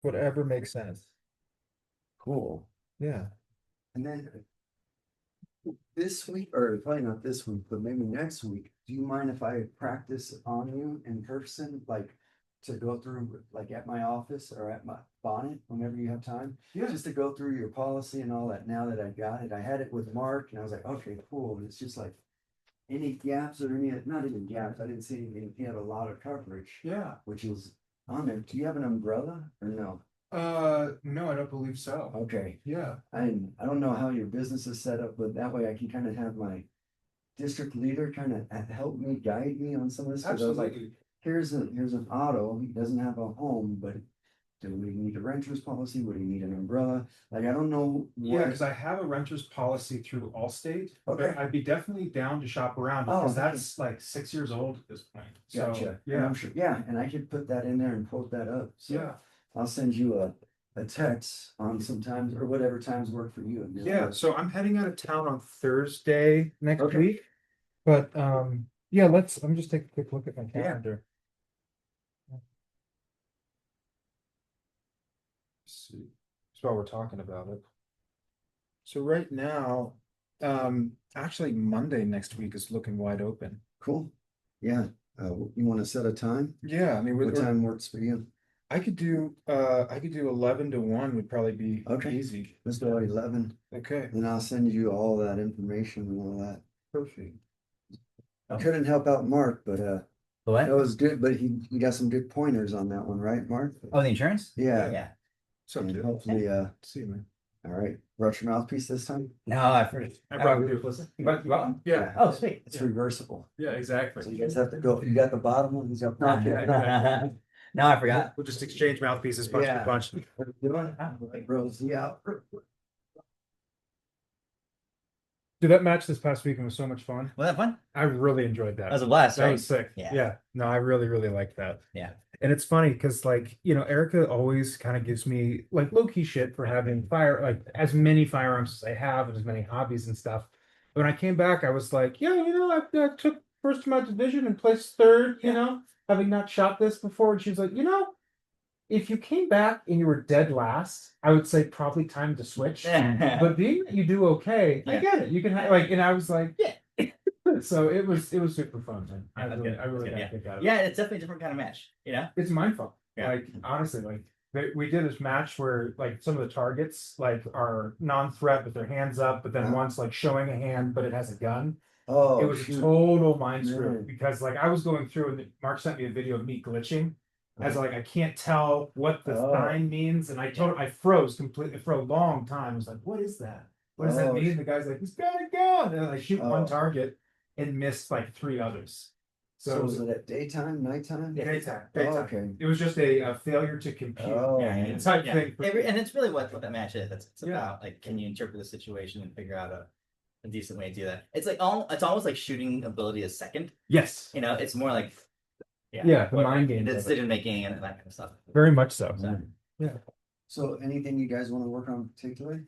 Whatever makes sense. Cool. Yeah. And then this week, or probably not this week, but maybe next week, do you mind if I practice on you in person, like to go through, like at my office or at my bonnet, whenever you have time? Yeah. Just to go through your policy and all that now that I got it. I had it with Mark and I was like, okay, cool. And it's just like any gaps or any, not even gaps, I didn't see anything. He had a lot of coverage, Yeah. which is on there. Do you have an umbrella or no? No, I don't believe so. Okay. Yeah. I don't know how your business is set up, but that way I can kind of have my district leader kind of help me, guide me on some of this. Cause I was like, Absolutely. here's an auto, he doesn't have a home, but do we need a renter's policy? Would he need an umbrella? Like, I don't know Yeah, what. because I have a renter's policy through Allstate, but Okay. I'd be definitely down to shop around Oh, because okay. that's like 6 years old at this point. So, Gotcha. And yeah, I'm sure, yeah, and I could put that in there and quote that up. So yeah, I'll send you a text on some times or whatever times work for you. And yeah. So I'm heading out of town on Thursday next okay. week, but yeah, let me just take a quick look at my Yeah. calendar. Let's see. Just while we're talking about it. So right now, actually Monday next week is looking wide open. Cool. Yeah. You want to set a time? Yeah, I mean, What time works for you? I could do 11 to 1 would probably be Okay. easy. Let's go at 11. Okay, And I'll send you all that information and all that. perfect. I couldn't help out Mark, but What? that was good. But he got some good pointers on that one, right, Mark? Oh, the insurance? Yeah. Yeah. So And good. hopefully, See you, man. all right. Rush your mouthpiece this time. No, I've heard it. I probably do. You want one? Yeah, Oh, sweet. It's reversible. yeah, exactly. So you guys have to go. You got the bottom one. He's got No, I forgot. We'll just exchange mouthpieces, punch for Yeah. punch. What are you doing? Rosie out. Did that match this past weekend was so much fun. Was that fun? I really enjoyed that. That was a blast, That right? was sick. Yeah. Yeah. No, I really, really liked that. Yeah. And it's funny because like, Erica always kind of gives me like low-key shit for having like as many firearms as I have and as many hobbies and stuff. When I came back, I was like, yeah, I took first in my division and placed third, having not shot this before. And she was like, if you came back and you were dead last, I would say probably time to switch. But being that you do okay, I Yeah. get it. You can have like, and I was like, Yeah. so it was super fun, man. Yeah, that's good. I really That's good, got a kick out of it. Yeah, it's definitely a different kind of match, It's mindful. Yeah. Like honestly, like we did this match where like some of the targets like are non-threat, but their hands up, but then one's like showing a hand, but it has a gun. Oh, It was a shoot. total mind screw Man. because like I was going through and Mark sent me a video of me glitching as like I can't tell what the Oh. sign means, and I froze completely for a long time. I was like, "What is that? What does that Oh. mean?" The guy's like, "He's got a gun," and I shoot one Oh. target and missed like three others. So So it was was it at daytime, nighttime? daytime. Oh, okay. It was just a failure to compute. Oh, Yeah, man. type yeah. thing. And it's really what that match is. It's Yeah. about like, can you interpret the situation and figure out a decent way to do that? It's like it's almost like shooting ability is second. Yes, It's more like Yeah, the mind games of it. decision making and that kind of stuff. very much so. So Yeah. So anything you guys want to work on particularly?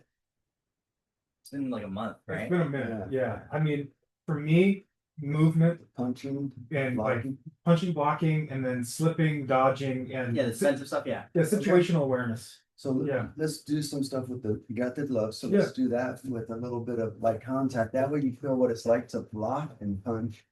it's been like a month, It's right? been a minute. Yeah. I mean, for me, movement Punching, and like blocking? punching, blocking, and then slipping, dodging, and Yeah, the defensive stuff. Yeah. situational awareness. So Yeah. let's do some stuff with you got the gloves, so let's do that with a little bit of like contact. That way you feel what it's like to block and punch.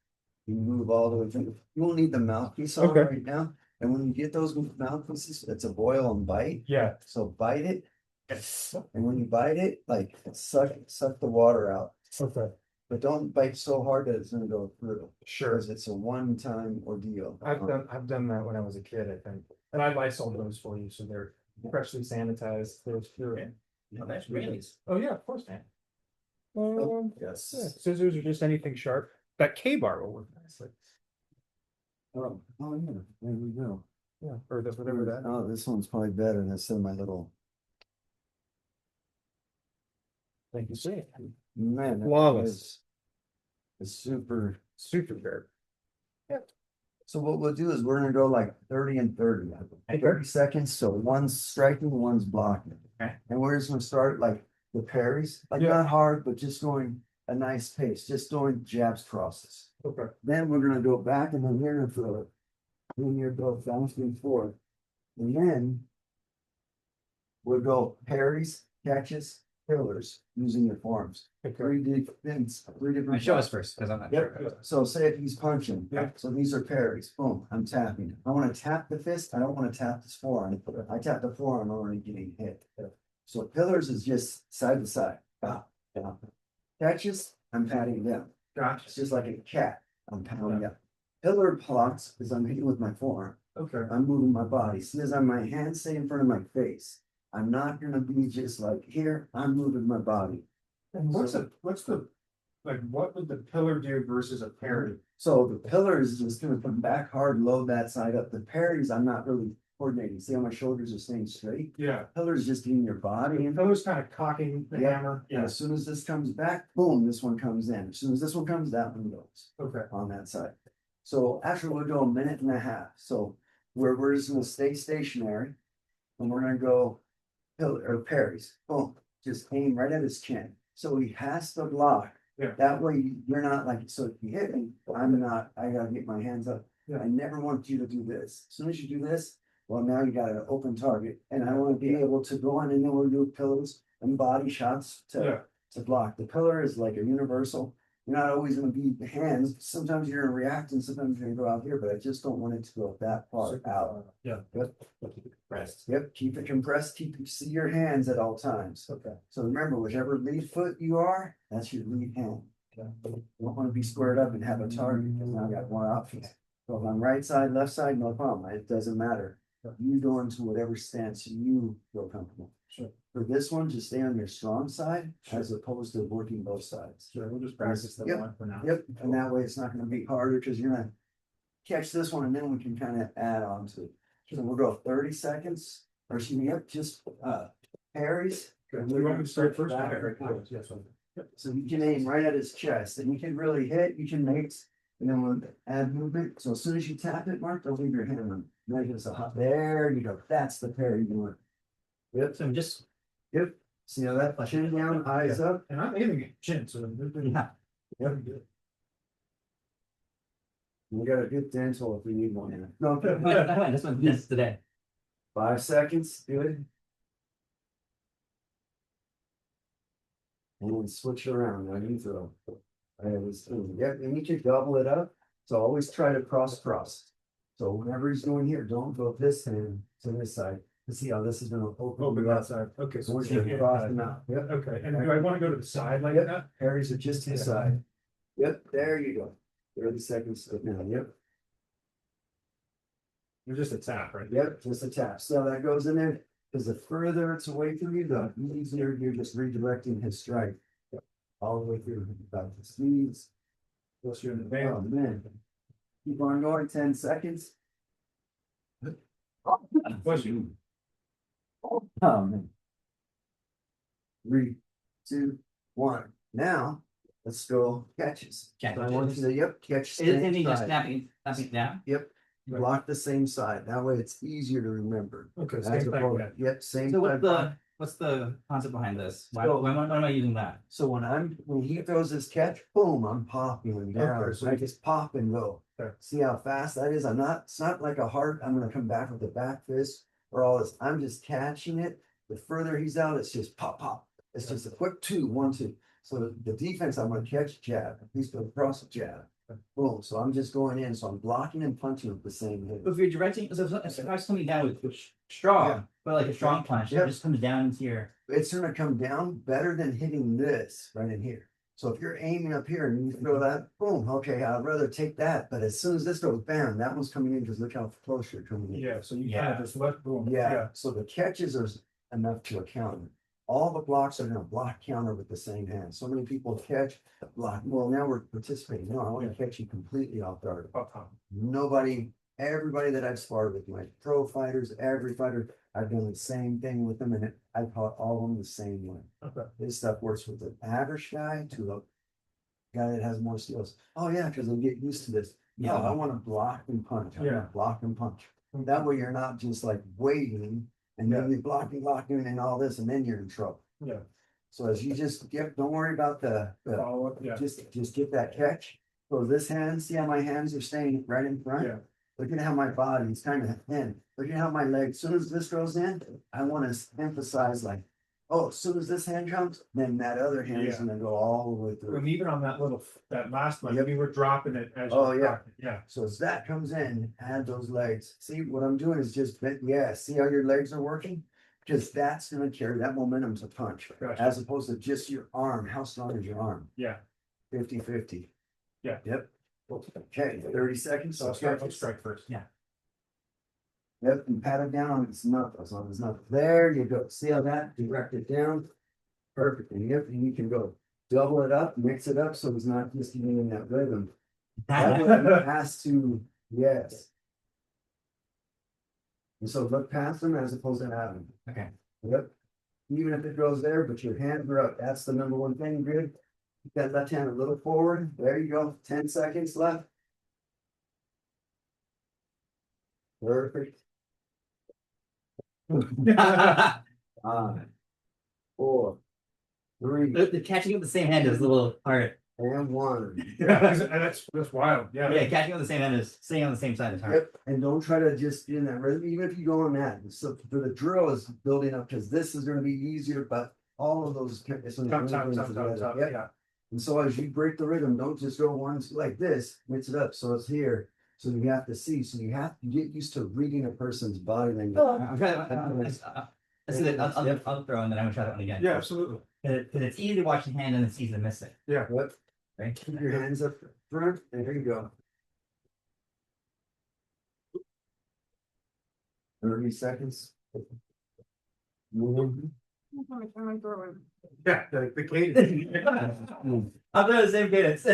You move all the way through. You won't need the mouthpiece on Okay. right now. And when you get those mouthpieces, it's a boil and bite. Yeah. So bite it. And when you bite it, like suck the water out. Okay. But don't bite so hard that it's gonna go through. Sure. Because it's a one-time ordeal. I've done that when I was a kid, I think. And I Lysol those for you, so they're freshly sanitized. They're Okay. Oh, that's really. Oh yeah, of course, man. Yes. Yeah, scissors or just anything sharp. That K bar will work nicely. Oh, yeah, there we go. Yeah, or that's whatever that. Oh, this one's probably better than some of my little, Thank you, sir. man. that Flawless. is super. Super sharp. So what we'll do is we're gonna go like 30 and 30. 30 seconds, so one's striking, one's blocking. Okay. And we're just gonna start like the parries, like Yeah. not hard, but just going a nice pace, just doing jabs, crosses. Okay. Then we're gonna go back and then you're gonna throw it. Then you're go bouncing forward. And then would go parries, catches, pillars, using your forearms. Three different. Show us first, because I'm not Yep, sure. so say if he's punching, Yeah. so these are parries, boom, I'm tapping. I wanna tap the fist, I don't wanna tap this forearm. I tap the forearm, I'm already getting hit. So pillars is just side to side, down. Catches, I'm patting down. Gotcha. It's just like a cat, I'm pounding up. Pillar blocks is I'm hitting with my forearm. Okay. I'm moving my body. As soon as my hands stay in front of my face, I'm not gonna be just like here, I'm moving my body. And what's the, like, what would the pillar do versus a parry? So the pillar is just gonna come back hard, load that side up. The parries, I'm not really coordinating. See how my shoulders are staying straight? Yeah. Pillar is just in your body. And pillar's kind of cocking the Yeah. hammer. And as soon as this comes back, boom, this one comes in. As soon as this one comes, that one goes Okay. on that side. So actually we'll go 1.5 minutes. So we're just gonna stay stationary and we're gonna go pillar or parries. Boom, just aim right at his chin. So he has to block. Yeah. That way you're not like, so if you hit me, I'm not, I gotta get my hands up. Yeah. I never want you to do this. As soon as you do this, well, now you got an open target and I wanna be able to go on and then we'll do pillars and body shots Yeah. to block. The pillar is like a universal. You're not always gonna be hands. Sometimes you're gonna react and sometimes you're gonna go out here, but I just don't want it to go that far out. Yeah. Yep. Rest. Yep, keep it compressed, see your hands at all times. Okay. So remember, whichever lead foot you are, that's your lead hand. You don't wanna be squared up and have a target, because now I got one option. So if I'm right side, left side, no problem, it doesn't matter. You go into whatever stance you feel comfortable. Sure. For this one, just stay on your strong side as opposed to working both sides. Sure, we'll just practice the Yep. one for now. Yep, and that way it's not gonna be harder because you're gonna catch this one and then we can kind of add on to it. So we'll go 30 seconds, or excuse me, yep, just parries. Okay, you want me to start first? Back. Okay, cool. Yes, okay. So you can aim right at his chest and you can really hit, you can make, and then we'll add movement. So as soon as you tap it, Mark, don't leave your hand on. Make it so hot. There you go. That's the parry you want. Yep. So I'm just, Yep. See how that chin down, eyes up. And I'm aiming at chin, so. yeah, Yep. We got a good dental if we need one. No, this one, this today. 5 seconds, good. And then switch around when you throw. Yep, and you can double it up. So always try to cross. So whenever he's going here, don't go this hand to this side. To see how this is gonna Open up. that side. Okay, So so. once you cross them out, yep, Okay, and do I want to go to the side like Yep. that? parries are just to the Yeah. side. Yep, there you go. 30 seconds now, yep. It's just a tap, right? Yep, just a tap. So that goes in there, because the further it's away from you, the easier you're just redirecting his strike. All the way through, about the sleeves. Plus you're in the Oh, band. man. Keep on going, 10 seconds. Bless you. Oh, man. 3, 2, 1. Now, let's go catches. So I want you to, yep, catch. Isn't he same just side. snapping down? Yep, block the same side. That way it's easier to remember. Okay, As same thing. opposed- yeah. Yep, same. So side. what's the concept behind this? Why, So- why am I using that? So when he throws his catch, boom, I'm popping him down. Okay, So so I just pop and go. Okay. See how fast that is? it's not like a hard, I'm gonna come back with the back fist or all this. I'm just catching it. The further he's out, it's just pop, pop. It's just a quick 2, 1, 2. So the defense, I'm gonna catch jab. He's gonna cross jab. Boom. So I'm just going in. So I'm blocking and punching with the same hit. If you're directing, so if I was coming down with strong, Yeah. but like a strong punch, Yeah. it just comes down into your. It's gonna come down better than hitting this right in here. So if you're aiming up here and you throw that, boom, okay, I'd rather take that. But as soon as this goes, bam, that one's coming in because look how close you're coming in. Yeah, so you kind Yeah. of just let, boom. Yeah, so the catches are enough to a counter. All the blocks are gonna block counter with the same hand. So many people catch, block. Well, now we're participating. No, I want to catch you completely off guard. Everybody that I've sparred with, my pro fighters, every fighter, I've done the same thing with them and I caught all of them the same way. Okay. This stuff works with the average guy to a guy that has more skills. Oh yeah, because they get used to this. Yeah, I want to block and punch. I Yeah. want to block and punch. That way you're not just like waiting and then you're blocking and all this, and then you're in trouble. Yeah. So as you just don't worry about the Follow up, yeah. just get that catch. So this hand, see how my hands are staying right in front? Yeah. Look at how my body's kind of in. Look at how my legs, as soon as this goes in, I want to emphasize like, oh, as soon as this hand comes, then that other hand is Yeah. gonna go all the way through. And even on that last one, Yep. we were dropping it as. Oh, you're yeah. talking. Yeah. So as that comes in, add those legs. See, what I'm doing is just, yeah, see how your legs are working? Just that's gonna carry that momentum to punch, Gotcha. as opposed to just your arm. How strong is your arm? Yeah. 50-50. Yeah. Yep. Okay, 30 seconds. So I'll start with strike first. Yeah. Yep, and pat it down on its nut, as long as it's not. There you go. See how that direct it down? Perfect. And yep, and you can go double it up, mix it up, so it's not just getting in that rhythm. That one has to, yes. And so look past them as opposed to having. Okay. Yep. Even if it goes there, but your hands are up. That's the number one thing, good. Keep that left hand a little forward. There you go. 10 seconds left. Perfect. 5, 4, 3, The catching with the same hand is a little hard. and 1. Yeah, that's wild. Yeah. Yeah, catching with the same hand is staying on the same side is hard. Yep, and don't try to just be in that rhythm, even if you go on that. So for the drill is building up, because this is gonna be easier, but all of those. Top, Yep. yeah. And so as you break the rhythm, don't just go once like this, mix it up, so it's here. So you have to see, so you have to get used to reading a person's body language. I'm trying. I see that. I'll throw and then I'm gonna try that one again. Yeah, absolutely. Because it's easy to watch the hand and it's easy to miss it. Yep, Right. keep your hands up front, and here you go. 30 seconds. Mhm. Yeah, the cadence. I'm doing the same cadence.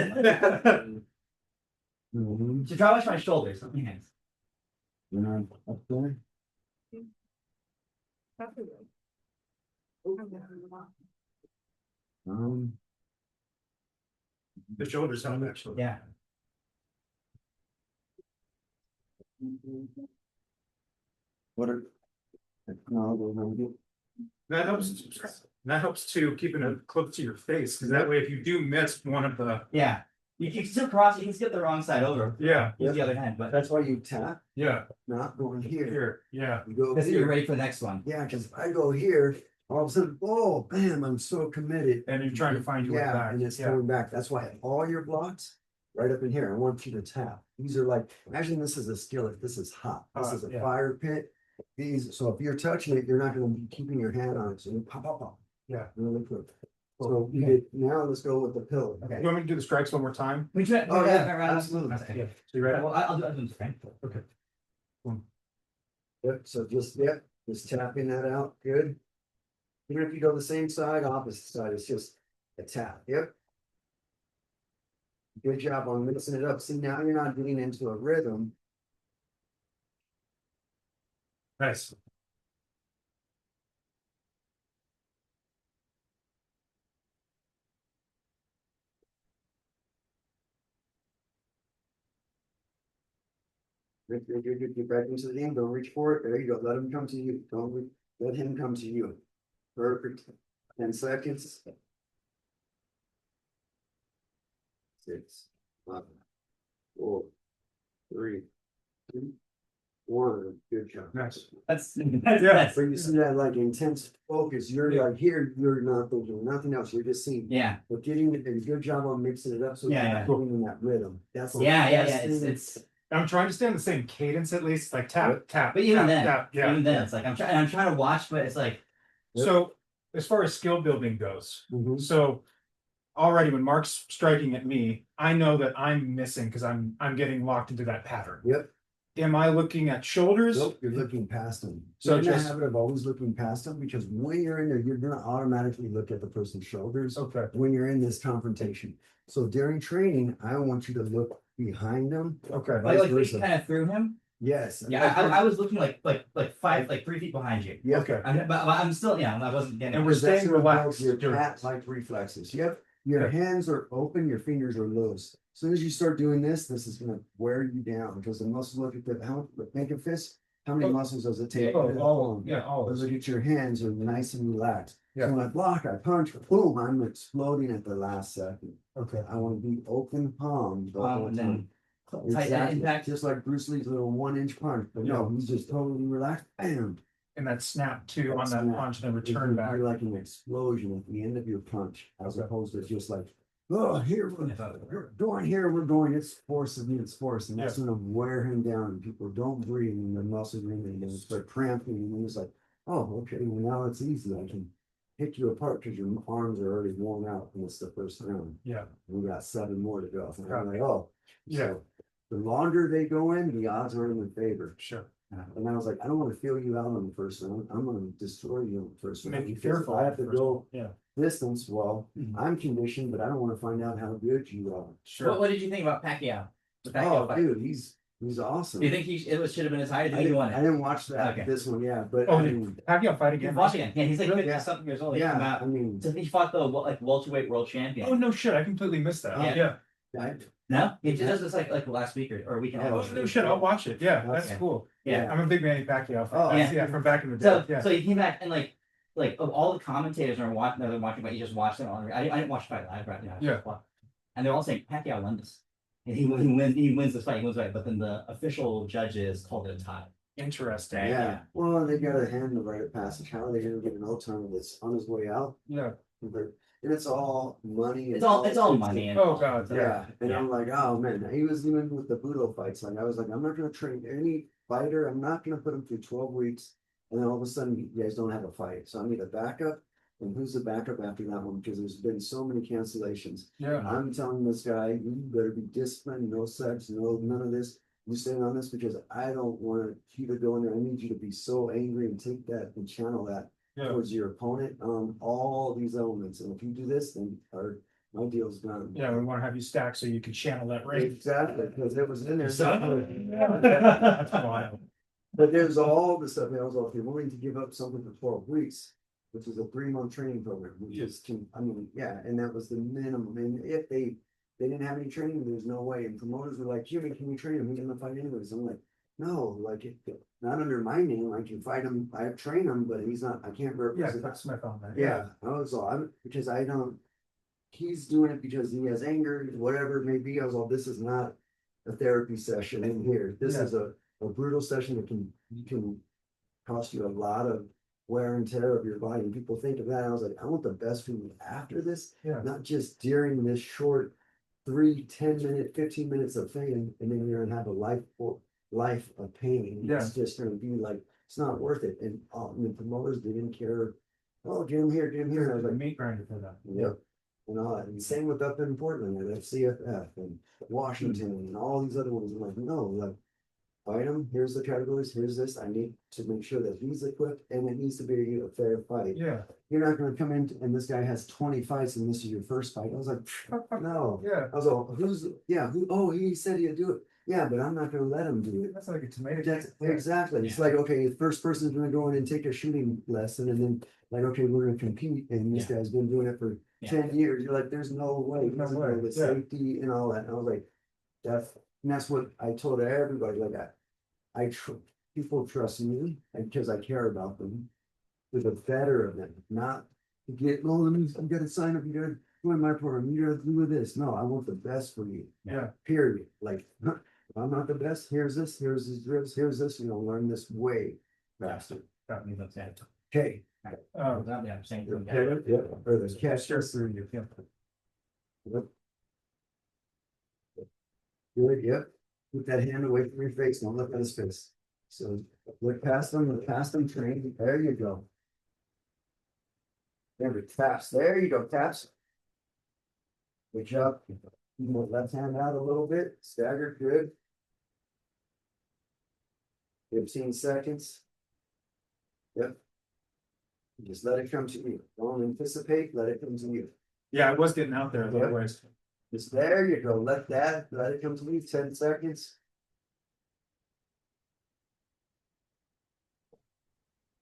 Mhm. So try to watch my shoulders, not my hands. And up there. Um, The shoulders help actually. Yeah. What are? No, we'll get. That helps to keeping it close to your face, because that way if you do miss one of the. Yeah. You can still cross. You can skip the wrong side over. Yeah. Use the other hand, but That's why you tap, Yeah. not going here. Here. Yeah. You go because you're here. ready for the next one. Yeah, because if I go here, all of a sudden, oh, bam, I'm so committed. And you're trying to find your way Yeah, back. and it's Yeah. going back. That's why all your blocks right up in here, I want you to tap. These are like, imagine this is a skillet. This is hot. This is a Yeah. fire pit. These, so if you're touching it, you're not going to be keeping your hand on it. So you pop, pop, pop. Yeah. Really quick. So you get, now let's go with the pillar. Okay. You want me to do the strikes one more time? We try. Oh, yeah, absolutely. Yeah. So you ready? Well, I'll do it. Okay. Okay. Yep, so just tapping that out, good. Even if you go the same side, opposite side, it's just a tap, yep. Good job on mixing it up. See, now you're not getting into a rhythm. Nice. Good, get back into the game, don't reach for it, there you go, let him come to you, let him come to you. Perfect, 10 seconds. 6, 5, 4, 3, 2, 1, good job. Nice. That's Yeah. So you see that like intense focus, you're like here, you're not thinking nothing else, you're just seeing. yeah. But getting it, a good job on mixing it up, so you're Yeah, not getting in that rhythm, that's. the Yeah. best thing. It's I'm trying to stay on the same cadence at least, like tap, tap. but even tap, then, tap, yeah. even then, it's like I'm trying to watch, but it's like So as far as skill building goes, Mhm. so already when Mark's striking at me, I know that I'm missing because I'm getting locked into that pattern. Yep, Am I looking at shoulders? nope, you're looking past them. So So in the just- habit of always looking past them, because when you're in there, you're gonna automatically look at the person's shoulders. Okay. When you're in this confrontation, so during training, I want you to look behind them. Okay. Vice like versa. kind of through him. Yes. Yeah, I was looking like 3 feet behind you. Yep. Okay. But I'm still, yeah, I wasn't getting. And we're Because that's staying what relaxed builds your during- cat-like reflexes. Yep. Your Okay. hands are open, your fingers are loose. As soon as you start doing this, this is gonna wear you down because the muscles look at make a fist. How many Oh. muscles does it take? Oh, all of them. Yeah, all But of look them. at your hands are nice and relaxed. Yeah. So when I block, I punch, boom, I'm exploding at the last second. Okay. I want to be open palm the whole and then time. tight impact. Just like Bruce Lee's little 1 inch punch, but no, he's just totally relaxed. Bam! And that snap too on that Snap. punch and then It's return back. like an explosion at the end of your punch, as Okay. opposed to just like, oh, here we're going here, we're going. It's force against force, and that's gonna wear him down. And people don't breathe, and their muscles ring, and start cramping, and it's like, oh, okay, well now it's easy. I can pick you apart because your arms are already worn out, and it's the first round. Yeah. We got 7 more to go. And I'm Okay. like, oh, Yeah. so the longer they go in, the odds are in their favor. Sure. And I was like, I don't want to feel you out on the first round. I'm going to destroy you on the first round. Make you Because fearful. I have to go Yeah. distance. Well, Mhm. I'm conditioned, but I don't want to find out how good you are. Sure. What did you think about Pacquiao? The Pacquiao Oh, fight? dude, he's awesome. Do you think it should have been his height? Do I you think he didn't, won I it? didn't watch that Okay. this one, yeah, but Oh, I did mean, Pacquiao fight Yeah, again? watch again. Yeah, he's like Really? 50 something years old. He came yeah, out. I mean, So he fought the welterweight world champion. Oh no shit! I completely missed that. Yeah. Yeah. I, No, he just does this like last week or a week and a half. Oh, Oh no shit! I'll watch it. Yeah, that's Okay. cool. Yeah. I'm a big Manny Pacquiao fan. Oh, Yeah, from back in the day. So Yeah. so he came back and like of all the commentators are watching, they're watching, but you just watched it on. I didn't watch the fight live, right? Yeah. And they're all saying Pacquiao won this, and he wins this fight. He wins the fight, but then the official judges called it a tie. Interesting. yeah. Well, they got a hand to write it passage. How are they going to get an O-turn that's on his way out? Yeah. And it's all money. It's all money. And Oh god. Yeah, and Yeah. I'm like, oh man, he was even with the Budo fights. Like, I was like, I'm not gonna train any fighter. I'm not gonna put him through 12 weeks, and then all of a sudden, you guys don't have a fight. So I need a backup. And who's the backup after that one? Because there's been so many cancellations. Yeah. I'm telling this guy, you better be disciplined. No sex, none of this. You staying on this because I don't want you to go in there. I need you to be so angry and take that and channel that Yeah. towards your opponent on all these elements. And if you do this, then my deal's done. Yeah, we want to have you stacked so you can channel that rage. Exactly, because it was in there. That's wild. But there's all the stuff. I was like, if you're willing to give up something for 12 weeks, which is a 3-month training program, which is, I mean, yeah, and that was the minimum. And if they didn't have any training, there's no way. And promoters were like, Jimmy, can you train him? He's gonna fight anyways. I'm like, no, like, not under my name. I can fight him, I train him, but he's not, I can't Yeah, represent. that's Smith on that. Yeah, I was all, because I don't, he's doing it because he has anger, whatever it may be. I was all, this is not a therapy session in here. This is a brutal session that can cost you a lot of wear and tear of your body. And people think of that. I was like, I want the best for you after this, Yeah. not just during this short 3, 10-minute, 15 minutes of fame, and then you're gonna have a life of pain. Yeah. It's just gonna be like, it's not worth it. And the promoters didn't care. Oh, get him here, get him here. And I was The like, meat grinder for that. yep. And all that. And same with up in Portland at FCFF and Washington and all these other ones. I'm like, no, like, fight him. Here's the categories. Here's this. I need to make sure that he's equipped, and it needs to be a fair fight. Yeah. You're not going to come in and this guy has 20 fights and this is your first fight. I was like, no. Yeah. I was like, oh, he said he'd do it. Yeah, but I'm not going to let him do it. That's like a tomato. That's Yeah. exactly. It's like, okay, the first person's going to go in and take a shooting lesson, and then like, okay, we're going to compete, and this guy's been doing it for 10 years. You're like, there's no way. No Doesn't way. know the Yeah. safety and all that. And I was like, that's what I told everybody. Like that, people trust me because I care about them for the better of them, not to get. Oh, you got to sign up. You got to join my program. You got to do this. No, I want the best for you. Yeah. Period. Like, if I'm not the best. Here's this. Here's this. Here's this. Learn this way faster. Got me. That's it. Okay. Yeah, same thing. Yeah. Or there's cash. Sure. Through you. Yeah. Yep. Good, yep. Put that hand away from your face, don't look at his face. So look past them, train, there you go. Remember, taps, there you go, taps. Good job. Move left hand out a little bit, stagger, good. 15 seconds. Yep. Just let it come to you. Don't anticipate, let it come to you. Yeah, I was getting out there Yeah. otherwise. Just there you go. Let it come to me. 10 seconds.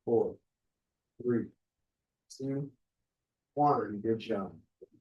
4, 3, 2, 1. Good job.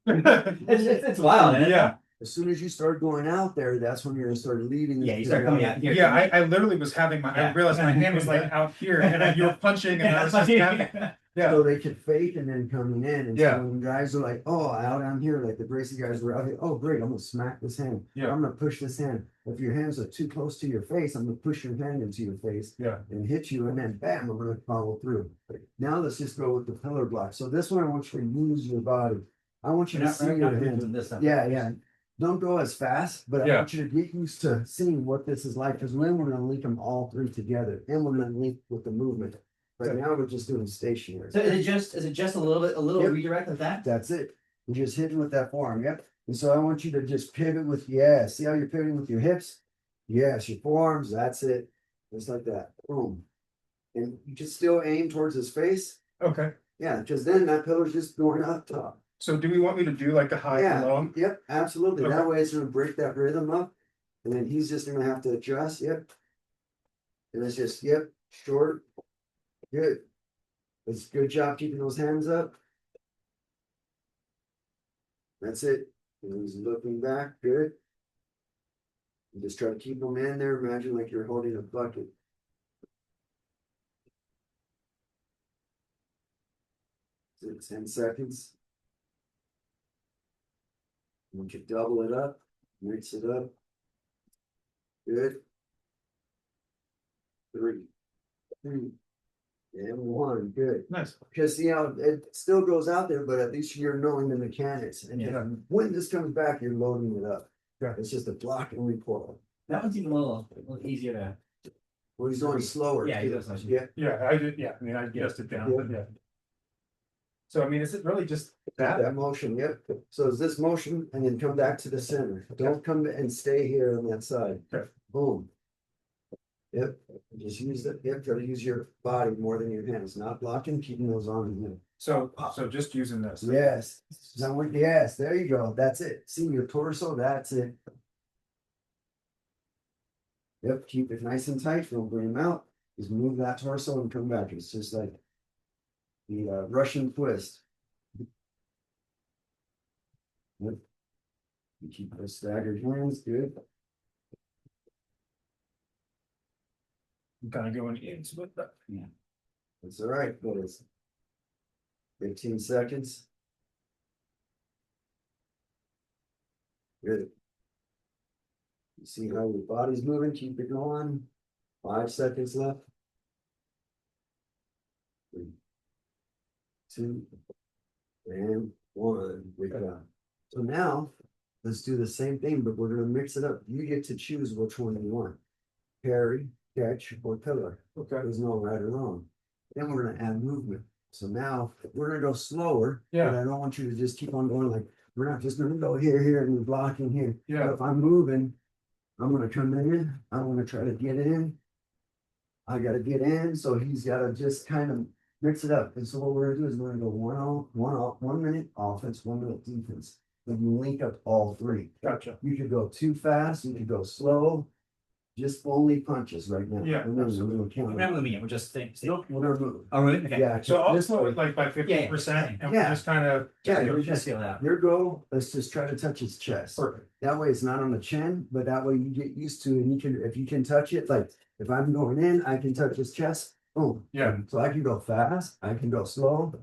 It's wild, isn't it? Yeah. As soon as you start going out there, that's when you're gonna start leading. Yeah, you start coming out here. Yeah, I literally was having I Yeah. realized my hand was like out here and you were punching and I was just having, Yeah. So they could fake and then coming in. And Yeah. so when guys are like, oh, out on here, like the Gracie guys were out here, oh, great, I'm gonna smack this hand. Yeah. I'm gonna push this hand. If your hands are too close to your face, I'm gonna push your hand into your face. Yeah. And hit you, and then bam, I'm gonna follow through. Now let's just go with the pillar block. So this one, I want you to use your body. I want you We're to not, see we're your not really hands. doing this. Yeah, yeah. Don't go as fast, but I Yeah. want you to get used to seeing what this is like, because then we're gonna link them all three together, and we're gonna link with the movement. But now we're just doing stationary. So is it just a little Yep. redirect of that? That's it. You're just hitting with that forearm. Yep. And so I want you to just pivot with, yeah. See how you're pivoting with your hips? Yes, your forearms. That's it. Just like that. Boom. And you just still aim towards his face. Okay. Yeah, because then that pillar's just going up top. So do we want me to do like a high and Yeah. low? Yep. Absolutely. Okay. That way it's gonna break that rhythm up. And then he's just gonna have to adjust. Yep. And it's just, yep, short. Good. It's good job keeping those hands up. That's it. And he's looking back. Good. You just try to keep them in there. Imagine like you're holding a bucket. 10 seconds. Once you double it up, mix it up. Good. 3, 2, and 1. Good. Nice. Because see how it still goes out there, but at least you're knowing the mechanics. And Yeah. when this comes back, you're loading it up. Yeah. It's just a block and recoil. That one's even a little easier to. Well, he's going slower. Yeah, he too. goes slower. Yeah. Yeah, I did. Yeah, I mean, I guessed it down. But yeah. So I mean, is it really just that? That motion, yep. So is this motion and then come back to the center. Don't come and stay here on that side. Okay. Boom. Yep, just use it, yep, try to use your body more than your hands, not blocking, keeping those on. So just using this. Yes, yes, there you go, that's it. See your torso, that's it. Yep, keep it nice and tight, don't bring them out. Just move that torso and come back. It's just like the Russian twist. Yep. You keep those staggered hands, good. I'm kind of going into with that. Yeah. That's all right, but it's 15 seconds. Good. You see how your body's moving, keep it going. 5 seconds left. 3, 2, and 1. Good job. So now, let's do the same thing, but we're gonna mix it up. You get to choose which one you want. Parry, catch, or pillar. Okay. There's no right or wrong. Then we're gonna add movement. So now we're gonna go slower. Yeah. But I don't want you to just keep on going like, we're not just gonna go here, and we're blocking here. Yeah. But if I'm moving, I'm gonna come in, I'm gonna try to get in. I gotta get in, so he's gotta just kind of mix it up. And so what we're gonna do is we're gonna go 1 minute offense, 1 minute defense. Then you link up all three. Gotcha. You could go too fast, you could go slow. Just only punches right now. Yeah, Remember, absolutely. we're gonna We're count. not moving it. We're just staying. Nope, we're gonna move. Oh, really? Okay. Yeah. So I'll this slow way. it like by 50%, and Yeah. we're just kind of. Yeah, We're you're just feel it out. your goal, let's just try to touch his chest. Perfect. That way it's not on the chin, but that way you get used to it and you can, if you can touch it, like if I'm going in, I can touch his chest. Boom. Yeah. So I can go fast, I can go slow,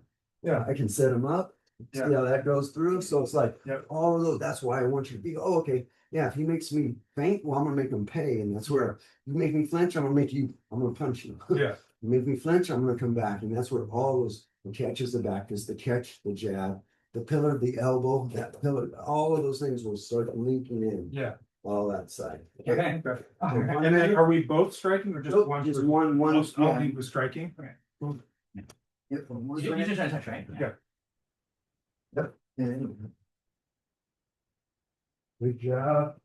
Yeah. I can set him up, see Yeah. how that goes through. So it's like Yep. all of those, that's why I want you to be, oh, okay. Yeah, if he makes me faint, well, I'm gonna make him pay. And that's where you make me flinch, I'm gonna punch you. Yeah. You make me flinch, I'm gonna come back. And that's where all those, the catch is the back, is the catch, the jab, the pillar, the elbow, that pillar, all of those things will start linking in, Yeah. all that side. Okay. Okay. Oh, And then are we both striking or just Nope, one? just for- one, I'll yeah. lead with striking. Okay. Yep, for 1 You're minute. just trying to touch, right? Yeah. And- Good job.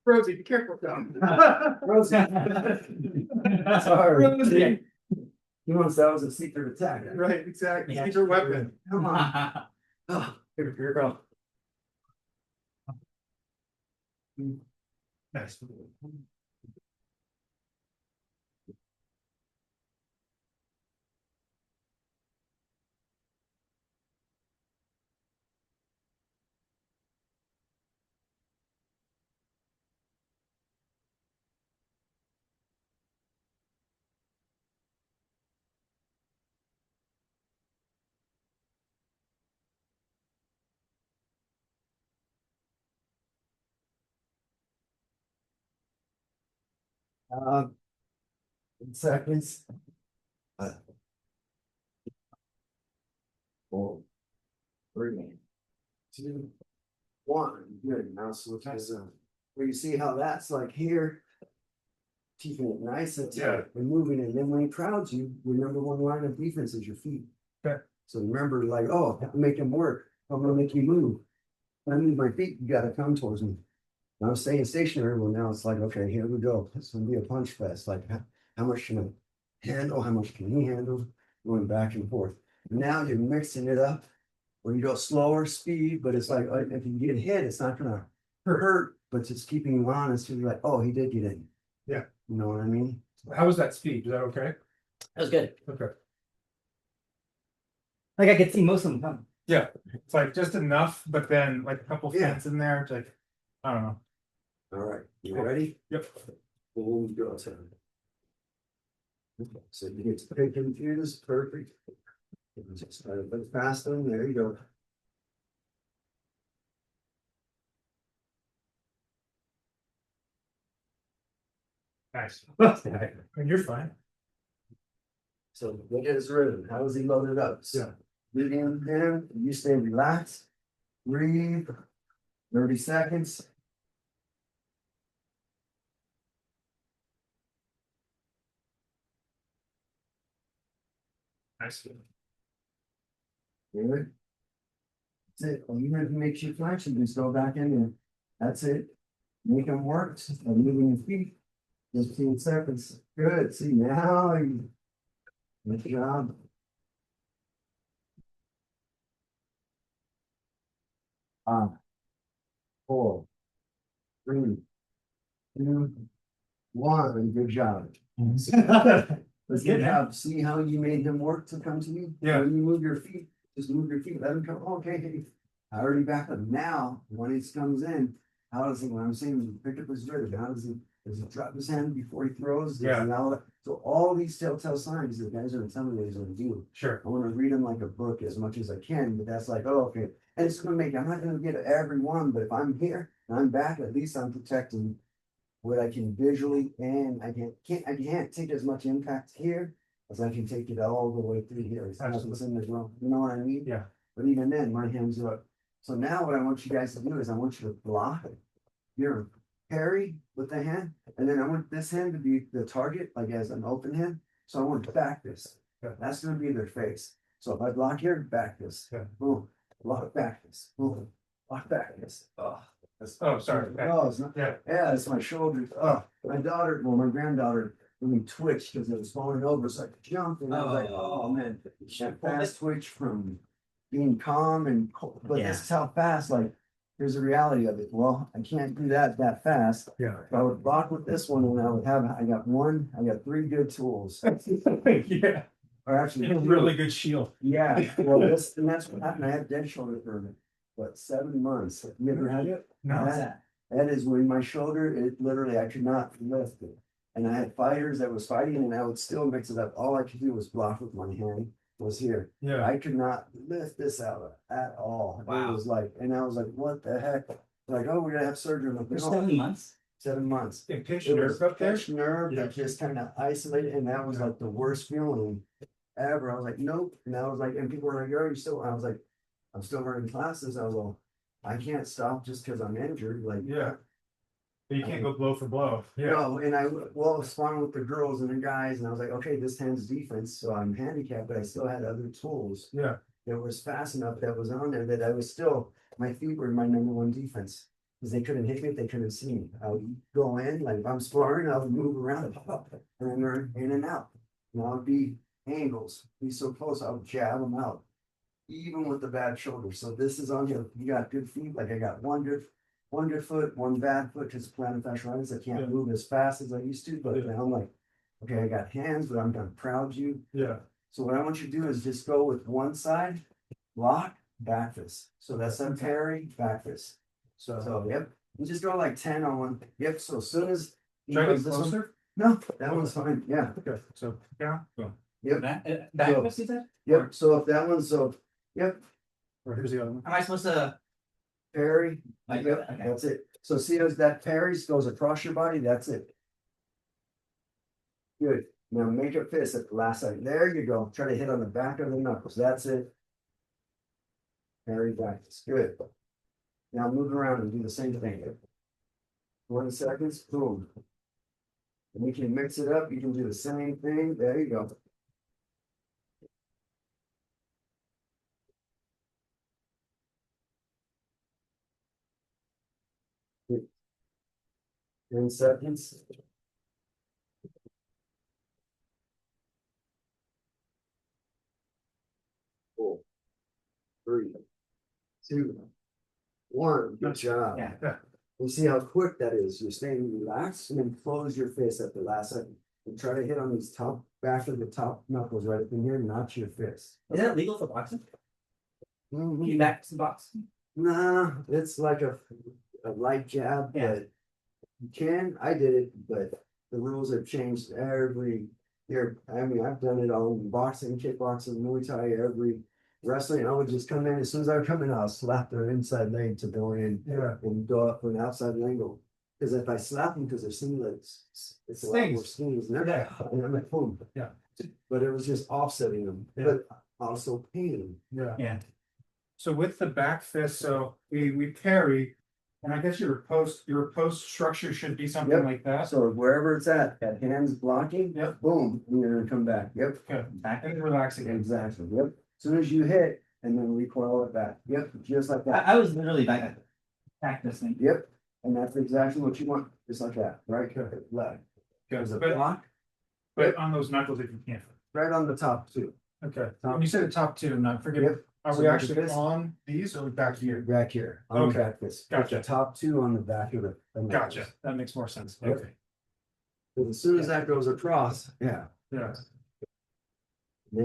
Rosie, be careful down. Rosie. Sorry. Rosie. He wants that was a secret attack. Right, exactly. Yeah. It's your weapon. Come on. Oh, Here you go. Nice. In seconds. 4, 3, 2, 1. Good. Now switch this up. Where you see how that's like here, keeping it nice and tight and moving it. And then when he crowds you, your number one line of defense is your feet. Okay. So remember, like, oh, make him work. I'm gonna make you move. When I move my feet, you gotta come towards me. When I'm staying stationary, well, now it's like, okay, here we go. It's gonna be a punch fest. Like, how much can I handle? How much can he handle? Going back and forth. Now you're mixing it up where you go slower speed, but it's like if you get hit, it's not gonna hurt, but just keeping you honest. You're like, oh, he did get in. Yeah. You know what I mean? How was that speed? Is that okay? That was good. Okay. Like I could see most of them coming. Yeah, it's like just enough, but then like a couple feints in there. It's like, I don't know. All right, you ready? Yep. We'll go to so you get to pick and choose, perfect. Just start a bit faster, there you go. Nice. And you're fine. So look at his rhythm, how is he loaded up? So leading him, you stay relaxed, breathe, 30 seconds. Nice. Good. That's it. Well, even if it makes you flex, you just go back in there. That's it. Make them work. And moving your feet. 15 seconds. Good. See now. Good job. 5, 4, 3, 2, 1. Good job. Let's Good, get man. up. See how you made him work to come to you? Yeah. When you move your feet, just move your feet, let him come. Okay, hey, I already back up. Now, when he comes in, how does he, when I'm saying pick up his rhythm, how does he drop his hand before he throws? Yeah. Now, so all these telltale signs that guys are telling me he's gonna do. Sure. I want to read them like a book as much as I can, but that's like, oh, okay. And it's gonna make, I'm not gonna get every one, but if I'm here and I'm back, at least I'm protecting what I can visually, and I can't take as much impact here as I can take it all the way through here. It's Absolutely. in the ground. You know what I mean? Yeah. But even then, my hands are up. So now what I want you guys to do is I want you to block your parry with the hand, and then I want this hand to be the target, like as an open hand. So I want to back this. Yeah. That's gonna be their face. So if I block here, back this. Yeah. Boom. Block back this. Boom. Block back this. Oh. Oh, sorry. Oh, it's not, Yeah. yeah, it's my shoulders. Oh, my daughter, well, my granddaughter, really twitched because it was falling over, so I jumped and I was like, oh man, that fast twitch from being calm and cold. But this is how fast, like, here's the reality of it. Well, I can't do that fast. Yeah. If I would block with this one and I got 3 good tools. Yeah. Or actually, A really good shield. yeah, well, and that's what happened. I had dead shoulder for, what, 7 months. You ever had it? No. That is when my shoulder, it literally, I could not lift it. And I had fighters that was fighting and I would still mix it up. All I could do was block with my hand, was here. Yeah. I could not lift this out at all. Wow. It was like, and I was like, what the heck? Like, oh, we're gonna have surgery. I'm like, For no, 7 months. 7 months. And pinch It nerve was up there. pinched nerve Yeah. that just kind of isolated, and that was like the worst feeling ever. I was like, nope. And I was like, and people were like, are you still? I was like, I'm still running classes. I was like, I can't stop just because I'm injured. Like, Yeah. But you can't go blow for blow. Yeah. no, and I was sparring with the girls and the guys, and I was like, okay, this hand's defense, so I'm handicapped, but I still had other tools Yeah. that was fast enough that was on there that I was still, my feet were my number one defense. Because they couldn't hit me if they couldn't see me. I would go in, like if I'm sparring, I would move around and then they're in and out. And I would be angles, be so close, I would jab them out. Even with the bad shoulder. So this is on here. You got good feet, like I got one good foot, one bad foot, because plantar fasciitis. I can't Yeah. move as fast as I used to, but Yeah. now I'm like, okay, I got hands, but I'm proud of you. Yeah. So what I want you to do is just go with one side, block, back fist. So that's a parry, back fist. So yep, you just go like 10 on one. Yep. So as soon as he Try to does get this one- closer. no, that one's fine. Yeah. Okay. So yeah. Go. Yep. Back So- fist, you said? Yep. So if that one's yep, Or here's the other one. Am I supposed to? parry. Like Yep, that? Okay. that's it. So see as that parries goes across your body, that's it. Good. Now make a fist at the last side. There you go. Try to hit on the back of the knuckles. That's it. Very nice. Good. Now move around and do the same thing. 20 seconds. Boom. And you can mix it up. You can do the same thing. There you go. Good. 10 seconds. 4, 3, 2, 1. Good job. Yeah. You see how quick that is. You're staying relaxed and then close your fist at the last second. And try to hit on these top, back of the top knuckles right up in here, not your fist. Is that legal for boxing? Mhm. Can you back some boxing? Nah, it's like a light jab, Yeah. but you can. I did it, but the rules have changed every year. I mean, I've done it all in boxing, kickboxing, Muay Thai, every wrestling. I would just come in as soon as I would come in, I'll slap their inside leg to go in and go up for an outside angle. Because if I slap them because they're singlets, it's a lot more stings. And I'm like, boom. Yeah. But it was just offsetting them, but also pain. Yeah. So with the back fist, so we parry, and I guess your post structure should be something Yep. like that. So wherever it's at, that hand's blocking, Yep. boom, and you're gonna come back. Yep, Okay. And relax again. exactly. Yep. As soon as you hit, and then recoil it back. Yep, just like that. I was literally back this thing. Yep. And that's exactly what you want, just like that, right? Left. There's a block But on those knuckles, if you can't. right on the top too. Okay. When you said the top two, not forget. Yep. Are So we look at actually this. on these or back here? Back here. On the Okay. back fist. Put Gotcha. the top two on the back of the knuckles. Gotcha. That makes more sense. Yep. Okay. 'Cause as soon as that goes across, Yeah. then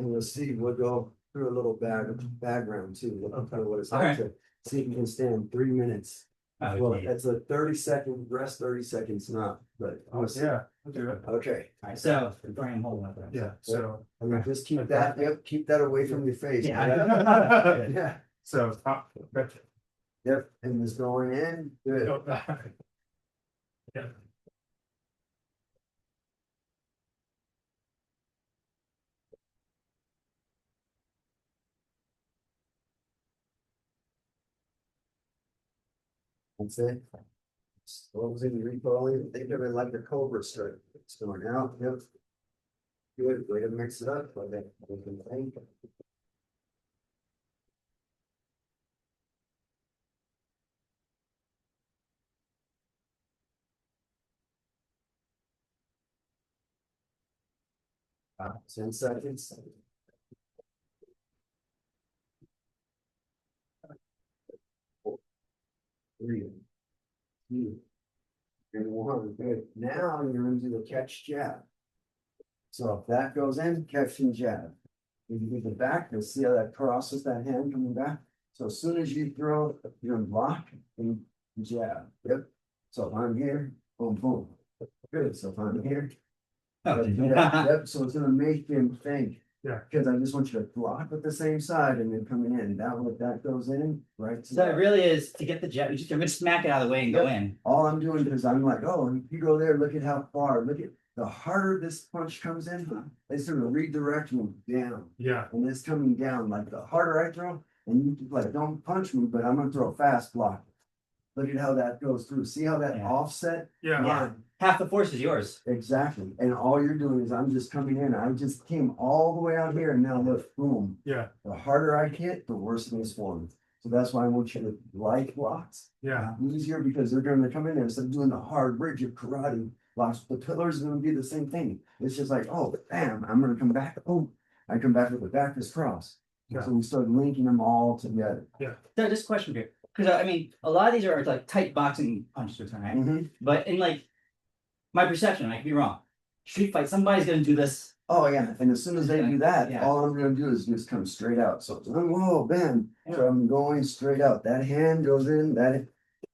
you'll see we'll go through a little background too. Look Okay. what it's All like right. to see if you can stand 3 minutes. Oh, Well, yeah. it's a 30-second rest, 30 seconds not, but Oh, yeah. I'll do it. okay. All right, so Brian, hold on. Yeah. So. And then just keep that, yep, keep that away from your face. Yeah. Yeah, So top. yep, and it's going in, good. Yeah. That's it. Closing, recoiling, think of it like the cobra strike. It's going out, yep. Good, way to mix it up, like that. We can think. Ah, 10 seconds. 4, 3, 2, and 1. Good. Now you're into the catch jab. So if that goes in, catch and jab. If you do the back, you'll see how that crosses that hand coming back. So as soon as you throw, you're gonna block and jab. Yep. So if I'm here, boom, boom. Good. So if I'm here, Oh, yep. So it's gonna make him think. Yeah. Because I just want you to block with the same side and then coming in. That way that goes in, right? So it really is to get the jet. You're gonna smack it out of the way and go Yep. in. All I'm doing is I'm like, oh, and you go there, look at how far, look at the harder this punch comes in, it's gonna redirect me down. Yeah. And it's coming down, like the harder I throw, and you like, don't punch me, but I'm gonna throw a fast block. Look at how that goes through. See how that Yeah. offset? Yeah. Yeah. Half the force is yours. Exactly. And all you're doing is I'm just coming in. I just came all the way out here and now look, boom. Yeah. The harder I hit, the worse things for me. So that's why I want you to like blocks. Yeah. Easier because they're gonna come in there instead of doing the hard rigid karate blocks. The pillars are gonna be the same thing. It's just like, oh, bam, I'm gonna come back. Oh, I come back with the back is cross. Yeah. So we start linking them all together. So just a question here, because I mean, a lot of these are like tight boxing punches, right? Mhm. But in like my perception, I could be wrong. Street fight, somebody's gonna do this. Oh, yeah. And as soon as they do that, Yeah. all I'm gonna do is just come straight out. So, whoa, bam. So I'm going straight out. That hand goes in, that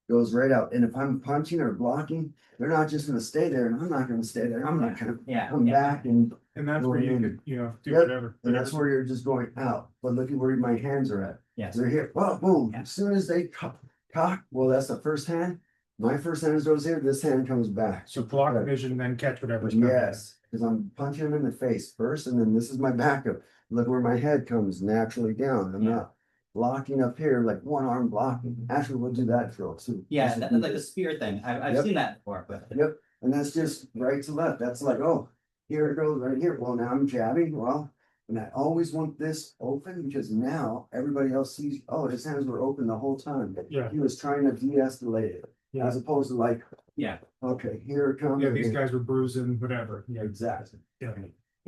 goes right out. And if I'm punching or blocking, they're not just gonna stay there, and I'm not gonna stay there. I'm not gonna Yeah. come back and And that's where you Going could, do Yep. whatever. and that's where you're just going out. But look at where my hands are at. Yes. They're here. Well, boom. Yeah. As soon as they cock, well, that's the first hand. My first hand goes here. This hand comes back. So block Right. vision, then catch whatever's coming. Yes. Cause I'm punching him in the face first, and then this is my backup. Look where my head comes naturally down. I'm Yeah. not blocking up here, like one arm blocking. Actually, we'll do that drill too. Yeah, This that's will like be the this. spear thing. I've Yep. seen that before, but Yep, and that's just right to left. That's like, oh, here it goes right here. Well, now I'm jabbing. Well, and I always want this open because now everybody else sees, oh, his hands were open the whole time. Yeah. He was trying to de-escalate it, Yeah. as opposed to like, yeah. okay, here it comes. Yeah, these and- guys were bruising, whatever. Yeah. Exactly. Yeah.